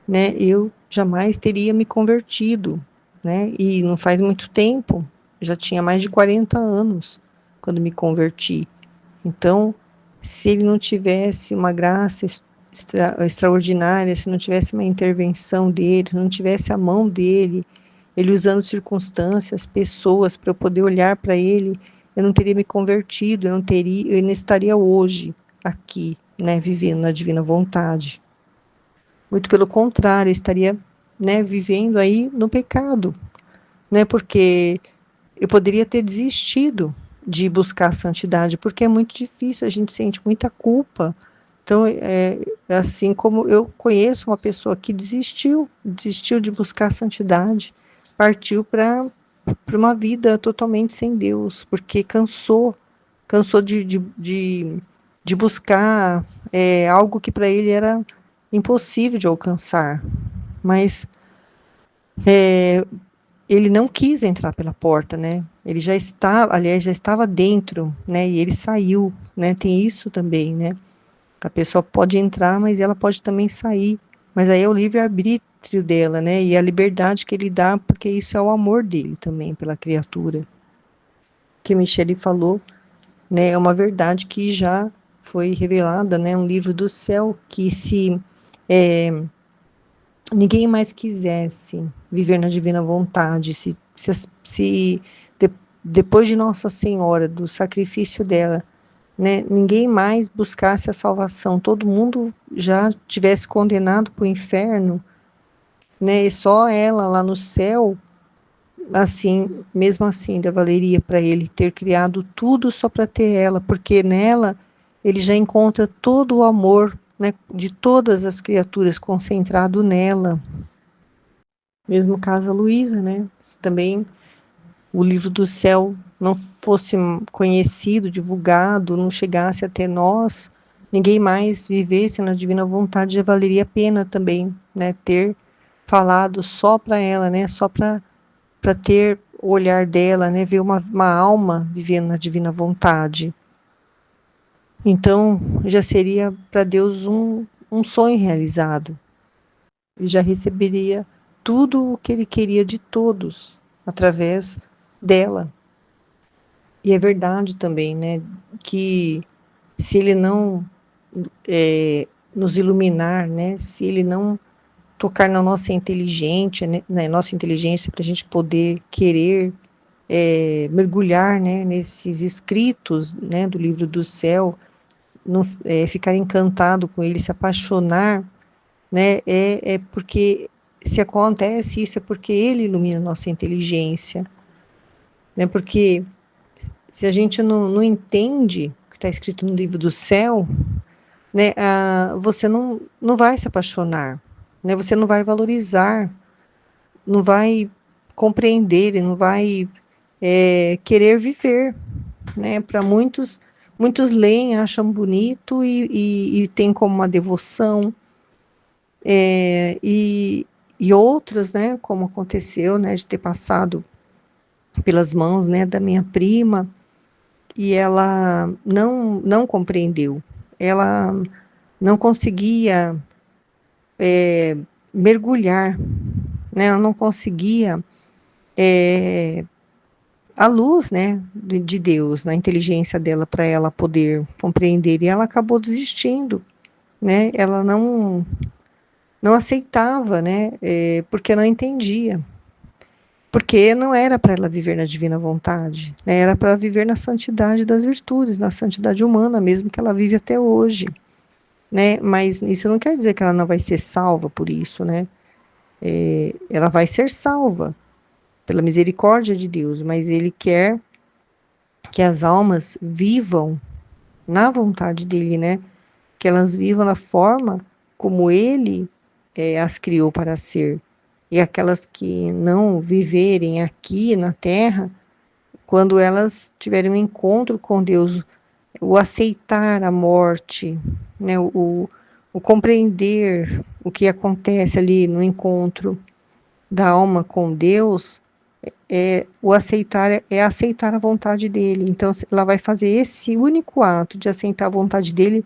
né, eu jamais teria me convertido, né? E não faz muito tempo, já tinha mais de 40 anos quando me converti. Então, se ele não tivesse uma graça extraordinária, se não tivesse uma intervenção dele, se não tivesse a mão dele, ele usando circunstâncias, pessoas para eu poder olhar para ele, eu não teria me convertido, eu não estaria hoje aqui, né, vivendo na divina vontade. Muito pelo contrário, eu estaria, né, vivendo aí no pecado, né, porque eu poderia ter desistido de buscar a santidade, porque é muito difícil, a gente sente muita culpa. Então, assim como eu conheço uma pessoa que desistiu de buscar a santidade, partiu para uma vida totalmente sem Deus, porque cansou de buscar algo que para ele era impossível de alcançar. Mas ele não quis entrar pela porta, né? Ele já estava, aliás, já estava dentro, né? E ele saiu, né? Tem isso também, né? A pessoa pode entrar, mas ela pode também sair. Mas aí é o livre-arbítrio dela, né? E a liberdade que ele dá, porque isso é o amor dele também pela criatura. Que Michele falou, né? É uma verdade que já foi revelada, né? Um livro do céu que se ninguém mais quisesse viver na divina vontade, se de, depois de Nossa Senhora, do sacrifício dela, né, ninguém mais buscasse a salvação, todo mundo já tivesse condenado para o inferno, né, e só ela lá no céu, assim, mesmo assim, ainda valeria para ele ter criado tudo só para ter ela, porque nela ele já encontra todo o amor, né, de todas as criaturas concentrado nela. Mesmo caso a Luísa, né? Se também o livro do céu não fosse conhecido, divulgado, não chegasse até nós, ninguém mais vivesse na divina vontade, já valeria a pena também, né? Ter falado só para ela, né? Só para ter o olhar dela, né? Ver uma alma vivendo na divina vontade. Então, já seria para Deus um sonho realizado. Ele já receberia tudo o que ele queria de todos através dela. E é verdade também, né, que se ele não nos iluminar, né, se ele não tocar na nossa inteligência, né, na nossa inteligência para a gente poder querer mergulhar, né, nesses escritos, né, do livro do céu, não, ficar encantado com ele, se apaixonar, né, é porque se acontece isso é porque ele ilumina a nossa inteligência, né, porque se a gente não entende o que está escrito no livro do céu, né, você não vai se apaixonar, né, você não vai valorizar, não vai compreender, não vai querer viver, né, para muitos leem, acham bonito e tem como uma devoção, e outros, né, como aconteceu, né, de ter passado pelas mãos, né, da minha prima, e ela não compreendeu. Ela não conseguia mergulhar, né? Ela não conseguia a luz, né, de Deus na inteligência dela para ela poder compreender, e ela acabou desistindo, né? Ela não aceitava, né? Porque não entendia. Porque não era para ela viver na divina vontade, né? Era para viver na santidade das virtudes, na santidade humana mesmo que ela vive até hoje, né? Mas isso não quer dizer que ela não vai ser salva por isso, né? Ela vai ser salva pela misericórdia de Deus, mas Ele quer que as almas vivam na vontade dele, né? Que elas vivam na forma como Ele as criou para ser. e aquelas que não viverem aqui na Terra, quando elas tiverem um encontro com Deus, o aceitar a morte, né, o compreender o que acontece ali no encontro da alma com Deus, o aceitar é aceitar a vontade dele. Então, ela vai fazer esse único ato de aceitar a vontade dele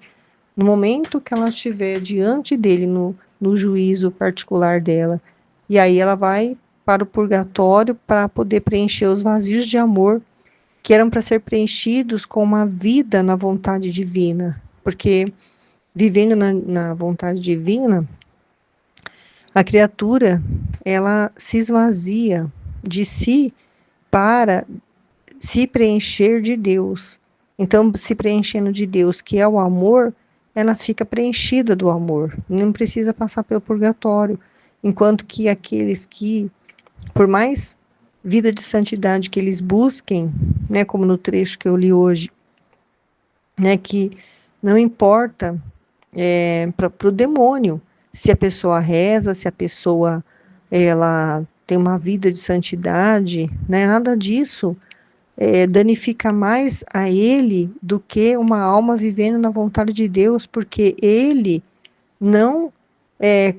no momento que ela estiver diante dele, no juízo particular dela. E aí ela vai para o purgatório para poder preencher os vazios de amor que eram para ser preenchidos com uma vida na vontade divina. Porque vivendo na vontade divina, a criatura, ela se esvazia de si para se preencher de Deus. Então, se preenchendo de Deus, que é o amor, ela fica preenchida do amor, não precisa passar pelo purgatório. Enquanto que aqueles que, por mais vida de santidade que eles busquem, né, como no trecho que eu li hoje, né, que não importa para o demônio se a pessoa reza, se a pessoa ela tem uma vida de santidade, né, nada disso danifica mais a ele do que uma alma vivendo na vontade de Deus, porque ele não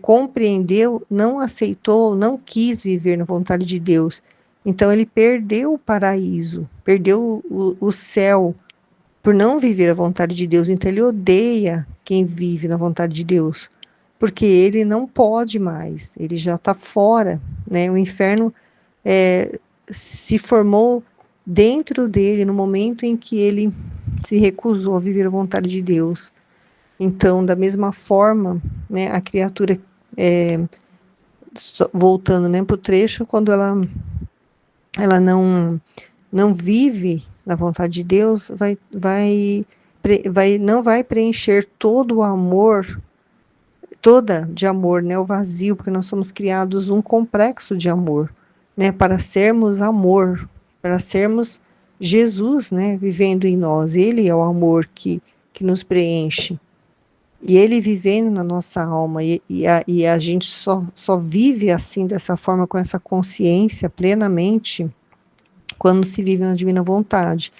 compreendeu, não aceitou, não quis viver na vontade de Deus. Então ele perdeu o paraíso, perdeu o céu por não viver a vontade de Deus. Então ele odeia quem vive na vontade de Deus, porque ele não pode mais, ele já está fora, né? O inferno se formou dentro dele no momento em que ele se recusou a viver a vontade de Deus. Então, da mesma forma, né, a criatura, voltando, né, para o trecho, quando ela não vive na vontade de Deus, não vai preencher todo o amor, toda de amor, né, o vazio, porque nós somos criados um complexo de amor, né, para sermos amor, para sermos Jesus, né, vivendo em nós. Ele é o amor que nos preenche. E ele vivendo na nossa alma, e a gente só vive assim, dessa forma, com essa consciência plenamente, quando se vive na divina vontade.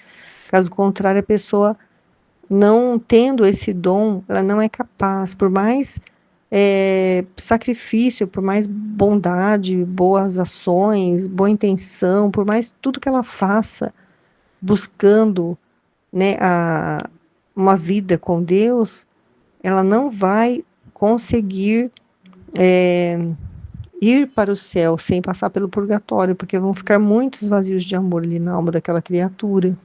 Caso contrário, a pessoa não tendo esse dom, ela não é capaz, por mais sacrifício, por mais bondade, boas ações, boa intenção, por mais tudo que ela faça, buscando, né, uma vida com Deus, ela não vai conseguir ir para o céu sem passar pelo purgatório, porque vão ficar muitos vazios de amor ali na alma daquela criatura.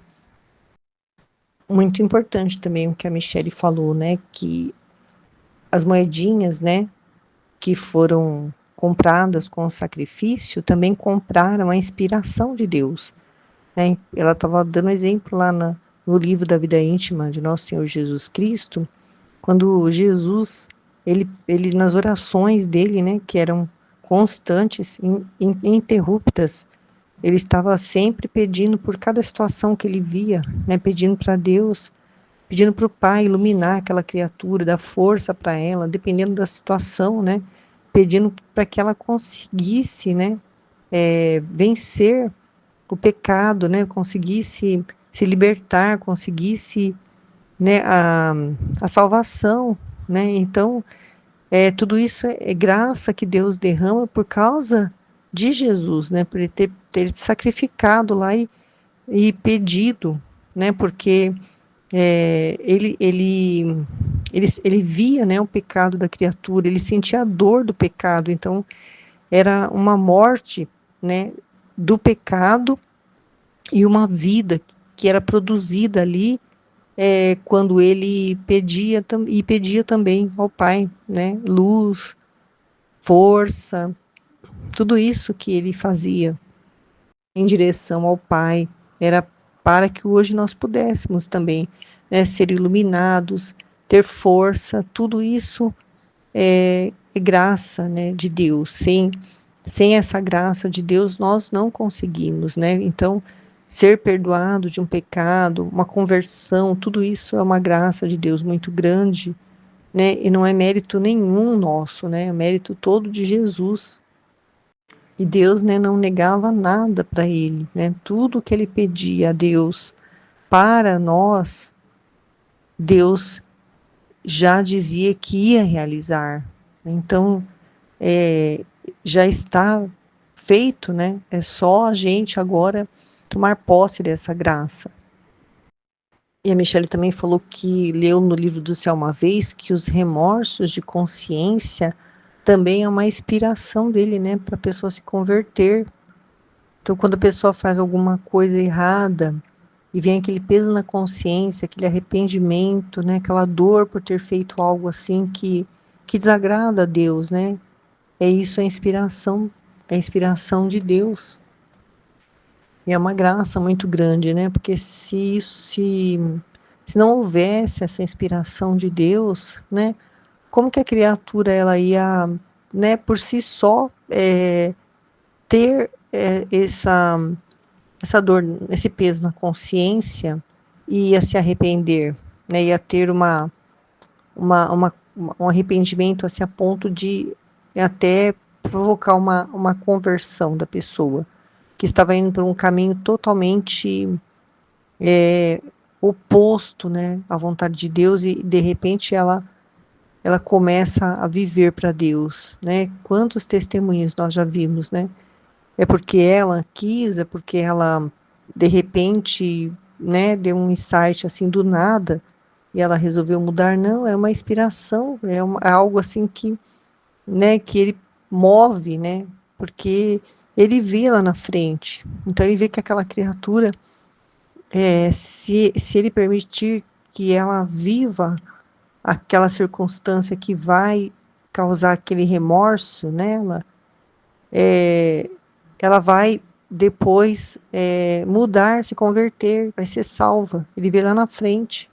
Muito importante também o que a Michele falou, né, que as moedinhas, né, que foram compradas com o sacrifício, também compraram a inspiração de Deus, né? Ela estava dando exemplo lá no livro da vida íntima de Nosso Senhor Jesus Cristo, quando Jesus, ele nas orações dele, né, que eram constantes, ininterruptas, ele estava sempre pedindo por cada situação que ele via, né, pedindo para Deus, pedindo para o Pai iluminar aquela criatura, dar força para ela, dependendo da situação, né, pedindo para que ela conseguisse, né, vencer o pecado, né, conseguisse se libertar, conseguisse, né, a salvação, né, então tudo isso é graça que Deus derrama por causa de Jesus, né, por ele ter sacrificado lá e pedido, né, porque ele via, né, o pecado da criatura, ele sentia a dor do pecado, então era uma morte, né, do pecado e uma vida que era produzida ali quando ele pedia também ao Pai, né, luz, força, tudo isso que ele fazia em direção ao Pai era para que hoje nós pudéssemos também, né, ser iluminados, ter força, tudo isso é graça, né, de Deus. Sem essa graça de Deus, nós não conseguimos, né? Então, ser perdoado de um pecado, uma conversão, tudo isso é uma graça de Deus muito grande, né? E não é mérito nenhum nosso, né? É mérito todo de Jesus. E Deus, né, não negava nada para ele, né? Tudo que ele pedia a Deus para nós, Deus já dizia que ia realizar. Então, é, já está feito, né? É só a gente agora tomar posse dessa graça. E a Michelle também falou que leu no livro do céu uma vez que os remorsos de consciência também é uma inspiração dele, né, para a pessoa se converter. Então, quando a pessoa faz alguma coisa errada e vem aquele peso na consciência, aquele arrependimento, né, aquela dor por ter feito algo assim que desagrada a Deus, né? É isso, é a inspiração de Deus. E é uma graça muito grande, né? Porque se não houvesse essa inspiração de Deus, né? Como que a criatura ela ia, né, por si só ter essa dor, esse peso na consciência e ia se arrepender, né? Ia ter um arrependimento assim, a ponto de até provocar uma conversão da pessoa, que estava indo por um caminho totalmente oposto, né, à vontade de Deus e de repente ela começa a viver para Deus, né? Quantos testemunhos nós já vimos, né? É porque ela quis, é porque ela de repente, né, deu um insight assim do nada e ela resolveu mudar. Não, é uma inspiração, é algo assim que, né, que ele move, né? Porque ele vê lá na frente. Então ele vê que aquela criatura, se ele permitir que ela viva aquela circunstância que vai causar aquele remorso nela, ela vai depois mudar, se converter, vai ser salva. Ele vê lá na frente.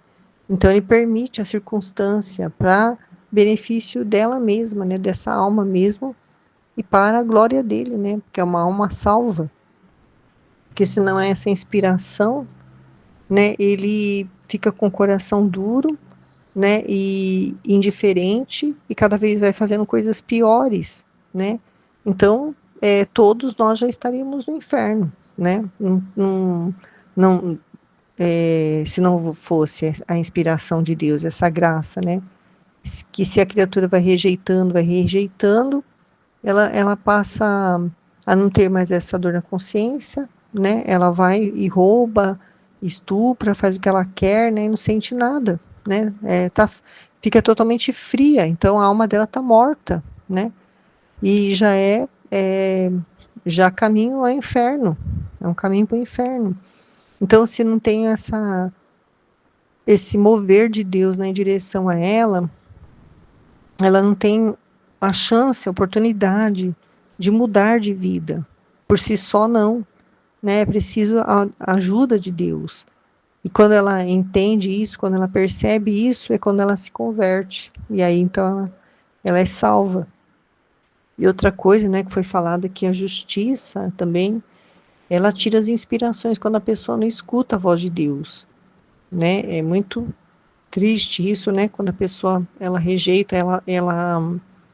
Então ele permite a circunstância para benefício dela mesma, né, dessa alma mesmo, e para a glória dele, né, porque é uma alma salva. Porque se não é essa inspiração, né, ele fica com o coração duro, né, e indiferente e cada vez vai fazendo coisas piores, né? Então, todos nós já estaríamos no inferno, né? Não, se não fosse a inspiração de Deus, essa graça, né? Que se a criatura vai rejeitando, ela passa a não ter mais essa dor na consciência, né? Ela vai e rouba, estupra, faz o que ela quer, né? E não sente nada, né? Fica totalmente fria, então a alma dela está morta, né? E já caminho ao inferno, é um caminho para o inferno. Então, se não tem esse mover de Deus, né, em direção a ela não tem a chance, a oportunidade de mudar de vida. Por si só, não. Né? É preciso a ajuda de Deus. E quando ela entende isso, quando ela percebe isso, é quando ela se converte. E aí, então, ela é salva. E outra coisa, né, que foi falada que a justiça também, ela tira as inspirações quando a pessoa não escuta a voz de Deus. Né? É muito triste isso, né? Quando a pessoa ela rejeita, ela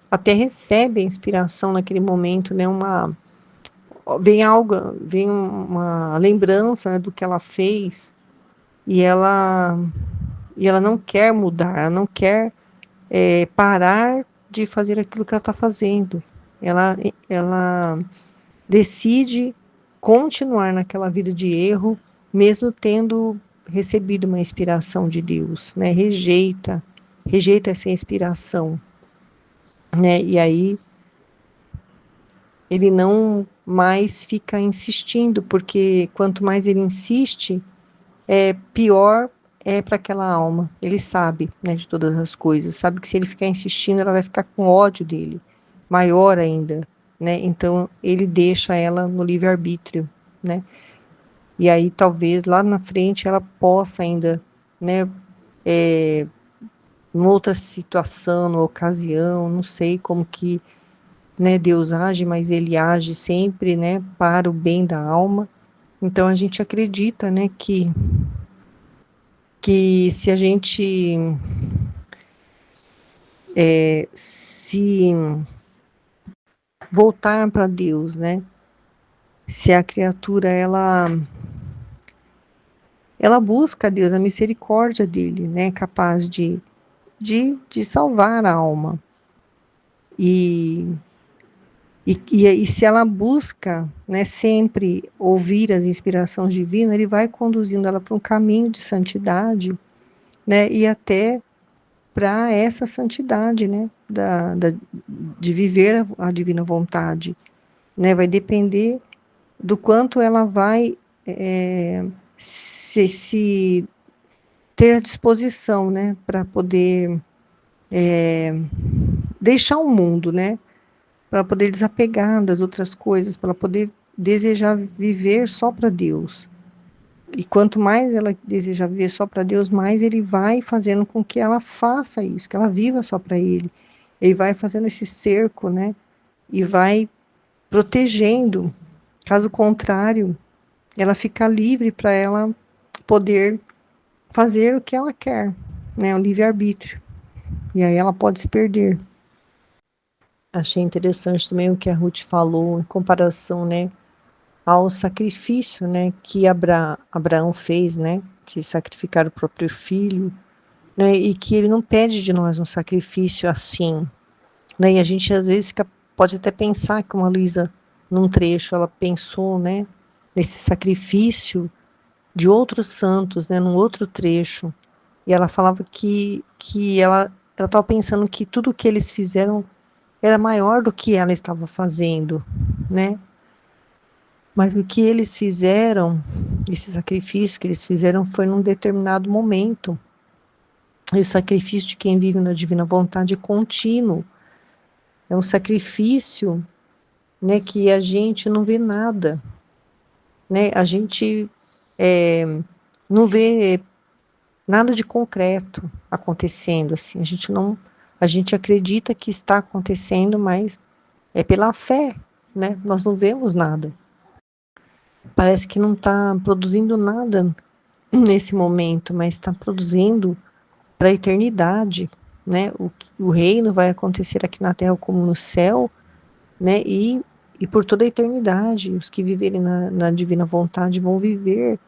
até recebe a inspiração naquele momento, né? Vem algo, vem uma lembrança, né, do que ela fez e ela não quer mudar, ela não quer parar de fazer aquilo que ela está fazendo. Ela decide continuar naquela vida de erro, mesmo tendo recebido uma inspiração de Deus, né? Rejeita essa inspiração, né? E aí ele não mais fica insistindo, porque quanto mais ele insiste, pior é para aquela alma. Ele sabe, né, de todas as coisas, sabe que se ele ficar insistindo, ela vai ficar com ódio dele, maior ainda, né? Então ele deixa ela no livre-arbítrio, né? E aí talvez lá na frente ela possa ainda, né, em outra situação, numa ocasião, não sei como que, né, Deus age, mas ele age sempre, né, para o bem da alma. Então a gente acredita, né, que se a gente se voltar para Deus, né? Se a criatura ela busca Deus, a misericórdia dele, né? Capaz de salvar a alma. E se ela busca, né, sempre ouvir as inspirações divinas, ele vai conduzindo ela para um caminho de santidade, né? E até para essa santidade, né? De viver a divina vontade, né? Vai depender do quanto ela vai se ter a disposição, né, para poder deixar o mundo, né, para poder desapegar das outras coisas, para poder desejar viver só para Deus. E quanto mais ela deseja viver só para Deus, mais ele vai fazendo com que ela faça isso, que ela viva só para Ele. Ele vai fazendo esse cerco, né, e vai protegendo. Caso contrário, ela fica livre para ela poder fazer o que ela quer, né, o livre-arbítrio. E aí ela pode se perder. Achei interessante também o que a Ruth falou em comparação, né, ao sacrifício, né, que Abraão fez, né, de sacrificar o próprio filho, né, e que ele não pede de nós um sacrifício assim, né, e a gente às vezes pode até pensar, como a Luísa, num trecho, ela pensou, né, nesse sacrifício de outros santos, né, num outro trecho, e ela falava que ela estava pensando que tudo o que eles fizeram era maior do que ela estava fazendo, né? Mas o que eles fizeram, esse sacrifício que eles fizeram foi num determinado momento. E o sacrifício de quem vive na divina vontade é contínuo. É um sacrifício, né, que a gente não vê nada, né? A gente não vê nada de concreto acontecendo assim. A gente acredita que está acontecendo, mas é pela fé, né? Nós não vemos nada. Parece que não está produzindo nada nesse momento, mas está produzindo para a eternidade, né? O reino vai acontecer aqui na terra como no céu, né? E por toda a eternidade, os que viverem na divina vontade vão viver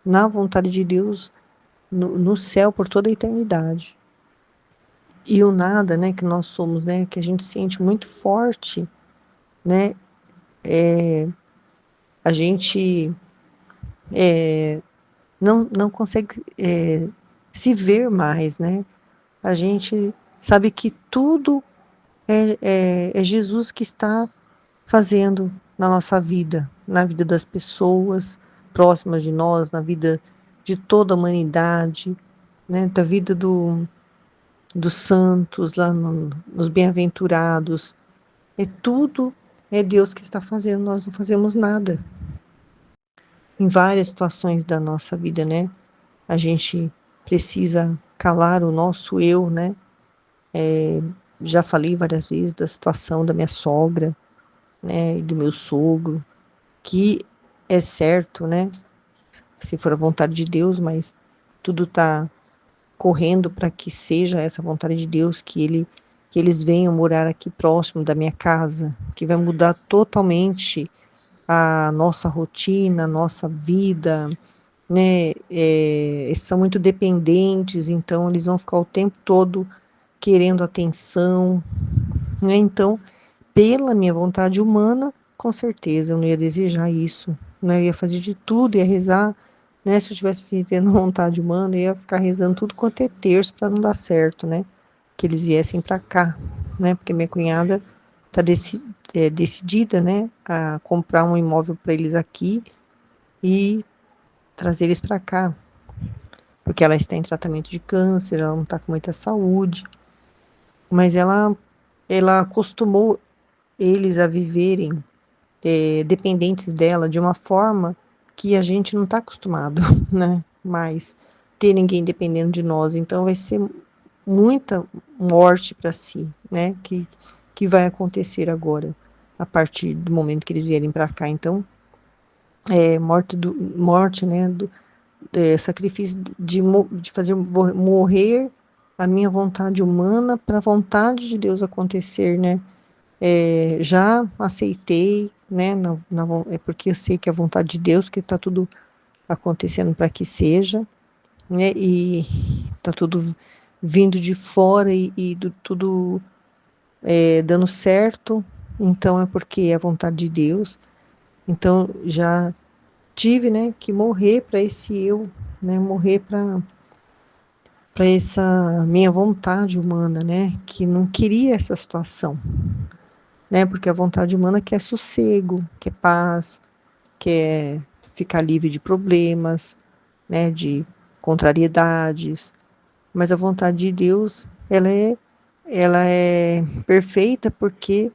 na vontade de Deus no céu por toda a eternidade. E o nada, né, que nós somos, né, que a gente sente muito forte, né, a gente não consegue se ver mais, né? A gente sabe que tudo é Jesus que está fazendo na nossa vida, na vida das pessoas próximas de nós, na vida de toda a humanidade, né? Da vida dos santos, lá nos bem-aventurados. Tudo é Deus que está fazendo, nós não fazemos nada. Em várias situações da nossa vida, né? A gente precisa calar o nosso eu, né? Já falei várias vezes da situação da minha sogra, né, e do meu sogro, que é certo, né, se for a vontade de Deus, mas tudo está correndo para que seja essa vontade de Deus, que eles venham morar aqui próximo da minha casa, que vai mudar totalmente a nossa rotina, a nossa vida, né? Eles são muito dependentes, então eles vão ficar o tempo todo querendo atenção, né? Então, pela minha vontade humana, com certeza eu não ia desejar isso, né? Eu ia fazer de tudo, ia rezar, né? Se eu estivesse vivendo a vontade humana, eu ia ficar rezando tudo quanto é terço para não dar certo, né? Que eles viessem para cá, né? Porque minha cunhada está decidida, né? A comprar um imóvel para eles aqui e trazer eles para cá, porque ela está em tratamento de câncer, ela não está com muita saúde, mas ela acostumou eles a viverem dependentes dela de uma forma que a gente não está acostumado, né? Mas ter ninguém dependendo de nós, então vai ser muita morte para si, né? Que vai acontecer agora, a partir do momento que eles vierem para cá. Então, morte, né? Sacrifício de fazer morrer a minha vontade humana para a vontade de Deus acontecer, né? Já aceitei, né? É porque eu sei que é a vontade de Deus, que está tudo acontecendo para que seja, né? E está tudo vindo de fora tudo dando certo. Então é porque é a vontade de Deus. Então já tive, né, que morrer para esse eu, né? Morrer para essa minha vontade humana, né? Que não queria essa situação, né? Porque a vontade humana quer sossego, quer paz, quer ficar livre de problemas, né? De contrariedades. Mas a vontade de Deus, ela é perfeita porque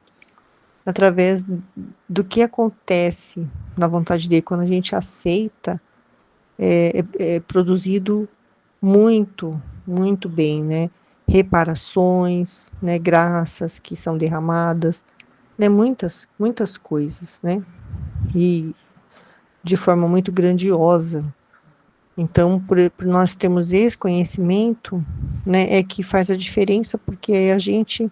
através do que acontece na vontade dele, quando a gente aceita, é produzido muito, muito bem, né? Reparações, né? Graças que são derramadas, né? Muitas coisas, né? E de forma muito grandiosa. Então, por nós termos esse conhecimento, né, é que faz a diferença, porque a gente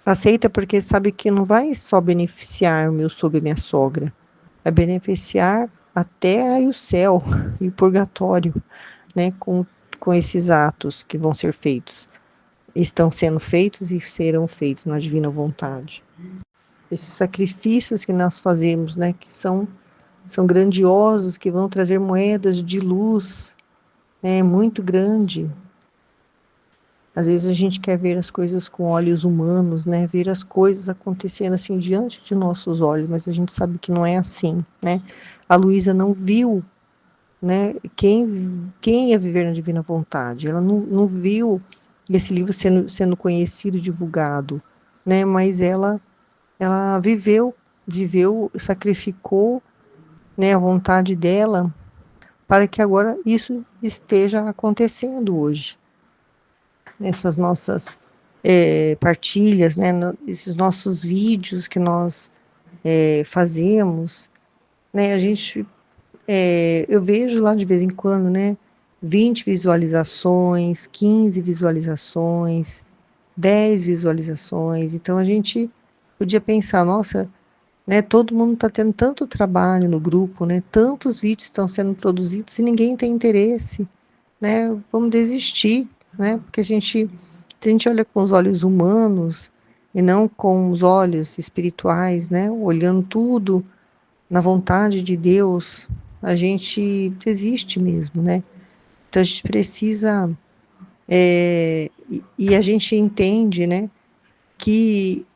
aceita porque sabe que não vai só beneficiar o meu sogro e minha sogra, vai beneficiar até aí o céu e o purgatório, né, com esses atos que vão ser feitos. Estão sendo feitos e serão feitos na divina vontade. Esses sacrifícios que nós fazemos, né, que são grandiosos, que vão trazer moedas de luz, né, muito grande. Às vezes a gente quer ver as coisas com olhos humanos, né, ver as coisas acontecendo assim diante de nossos olhos, mas a gente sabe que não é assim, né. A Luísa não viu, né, quem ia viver na divina vontade. Ela não viu esse livro sendo conhecido, divulgado, né, mas ela viveu, sacrificou, né, a vontade dela para que agora isso esteja acontecendo hoje. Essas nossas partilhas, né, esses nossos vídeos que nós fazemos, né, eu vejo lá de vez em quando, né, 20 visualizações, 15 visualizações, 10 visualizações. Então a gente podia pensar, nossa, né, todo mundo está tendo tanto trabalho no grupo, né, tantos vídeos estão sendo produzidos e ninguém tem interesse, né, vamos desistir, né, porque se a gente olha com os olhos humanos e não com os olhos espirituais, né, olhando tudo na vontade de Deus, a gente desiste mesmo, né? Então a gente precisa e a gente entende, né, que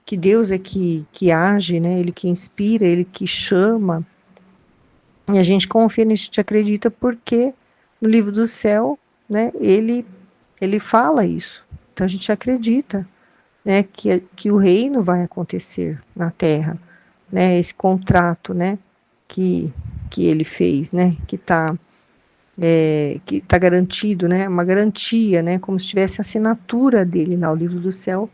que Deus é que age, né? Ele que inspira, ele que chama, e a gente confia nisso, a gente acredita porque no livro do céu, né, ele fala isso. Então a gente acredita, né, que o reino vai acontecer na terra, né? Esse contrato, né, que que ele fez, né, que tá garantido, né, uma garantia, né, como se tivesse a assinatura dele lá, o livro do céu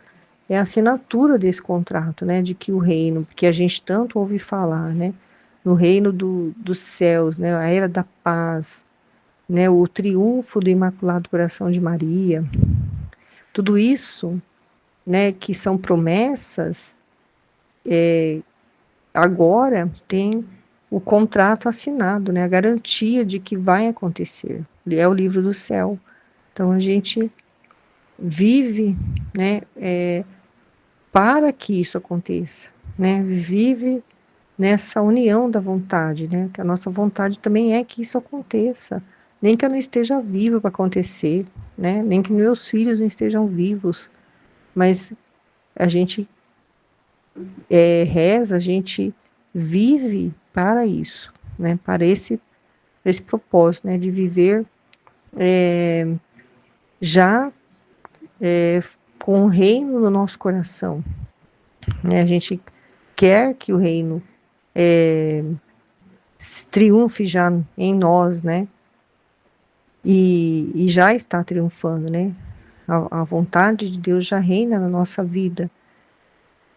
é a assinatura desse contrato, né, de que o reino, que a gente tanto ouve falar, né, no reino dos céus, né, a era da paz, né, o triunfo do Imaculado Coração de Maria, tudo isso, né, que são promessas, agora tem o contrato assinado, né, a garantia de que vai acontecer. É o livro do céu. Então a gente vive, né, para que isso aconteça, né? Vive nessa união da vontade, né? Que a nossa vontade também é que isso aconteça. Nem que eu não esteja viva para acontecer, né? Nem que meus filhos não estejam vivos, mas a gente reza, a gente vive para isso, né? Para esse propósito, né? De viver já com o reino no nosso coração, né? A gente quer que o reino triunfe já em nós, né? E já está triunfando, né? A vontade de Deus já reina na nossa vida.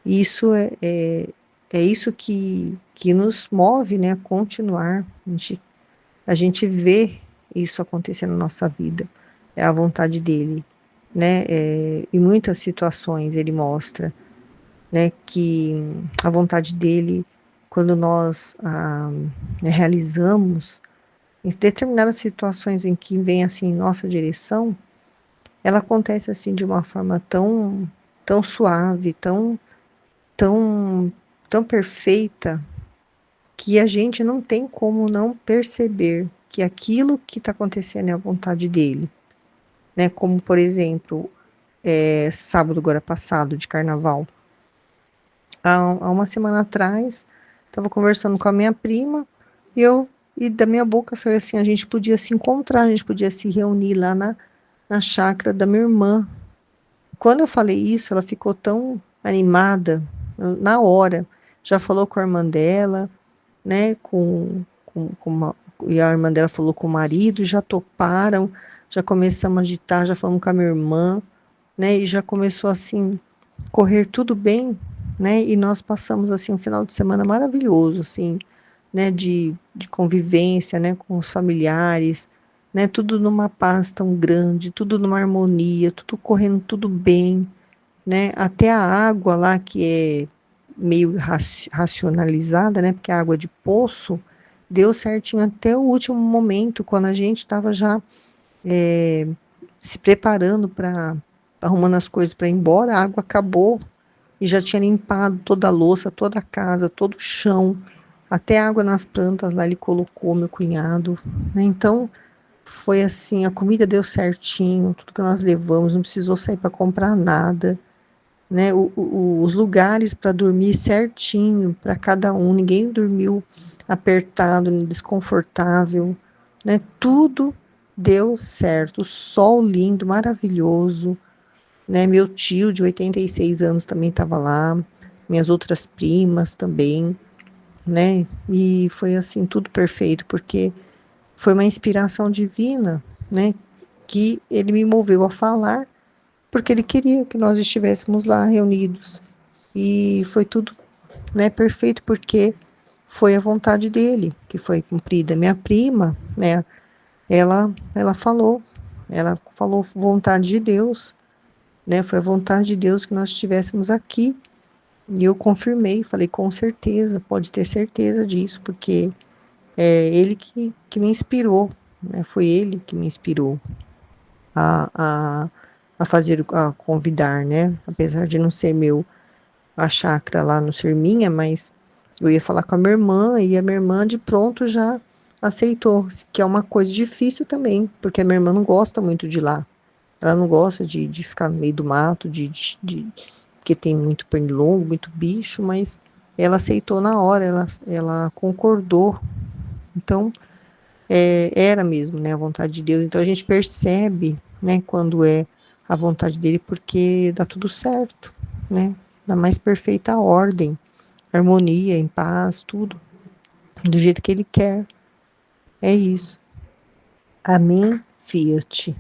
Isso é isso que nos move, né, a continuar. A gente vê isso acontecer na nossa vida. É a vontade dele, né? Em muitas situações ele mostra. né, que a vontade dele, quando nós realizamos em determinadas situações em que vem assim em nossa direção, ela acontece assim de uma forma tão suave, tão tão perfeita, que a gente não tem como não perceber que aquilo que está acontecendo é a vontade dele, né? Como por exemplo, sábado agora passado de carnaval, há uma semana atrás, estava conversando com a minha prima e e da minha boca saiu assim, a gente podia se encontrar, a gente podia se reunir lá na chácara da minha irmã. Quando eu falei isso, ela ficou tão animada na hora. Já falou com a irmã dela, né? E a irmã dela falou com o marido, já toparam, já começamos a agitar, já falamos com a minha irmã, né? E já começou assim, correr tudo bem, né? E nós passamos assim um final de semana maravilhoso, assim, né? De convivência, né? Com os familiares, né? Tudo numa paz tão grande, tudo numa harmonia, tudo correndo tudo bem, né? Até a água lá que é meio racionalizada, né? Porque a água de poço deu certinho até o último momento, quando a gente estava já se preparando para arrumando as coisas para ir embora, a água acabou e já tinha limpado toda a louça, toda a casa, todo o chão, até água nas plantas lá ele colocou, meu cunhado, né? Então foi assim, a comida deu certinho, tudo que nós levamos, não precisou sair para comprar nada, né? Os lugares para dormir certinho para cada um, ninguém dormiu apertado, desconfortável, né? Tudo deu certo, o sol lindo, maravilhoso, né? Meu tio de 86 anos também estava lá, minhas outras primas também, né? E foi assim tudo perfeito, porque foi uma inspiração divina, né? Que ele me moveu a falar, porque ele queria que nós estivéssemos lá reunidos. E foi tudo, né, perfeito, porque foi a vontade dele que foi cumprida. Minha prima, né, ela falou vontade de Deus, né? Foi a vontade de Deus que nós estivéssemos aqui. E eu confirmei, falei com certeza, pode ter certeza disso, porque é ele que me inspirou, né? Foi ele que me inspirou a, a, a fazer, a convidar, né? Apesar de não ser meu a chácara lá no ser minha, mas eu ia falar com a minha irmã e a minha irmã de pronto já aceitou, que é uma coisa difícil também, porque a minha irmã não gosta muito de lá. Ela não gosta de ficar no meio do mato, porque tem muito pernilongo, muito bicho, mas ela aceitou na hora, ela concordou. Então, era mesmo, né, a vontade de Deus. Então a gente percebe, né, quando é a vontade dele, porque dá tudo certo, né? Na mais perfeita ordem, harmonia, em paz, tudo do jeito que ele quer. É isso. Amém, Fiat.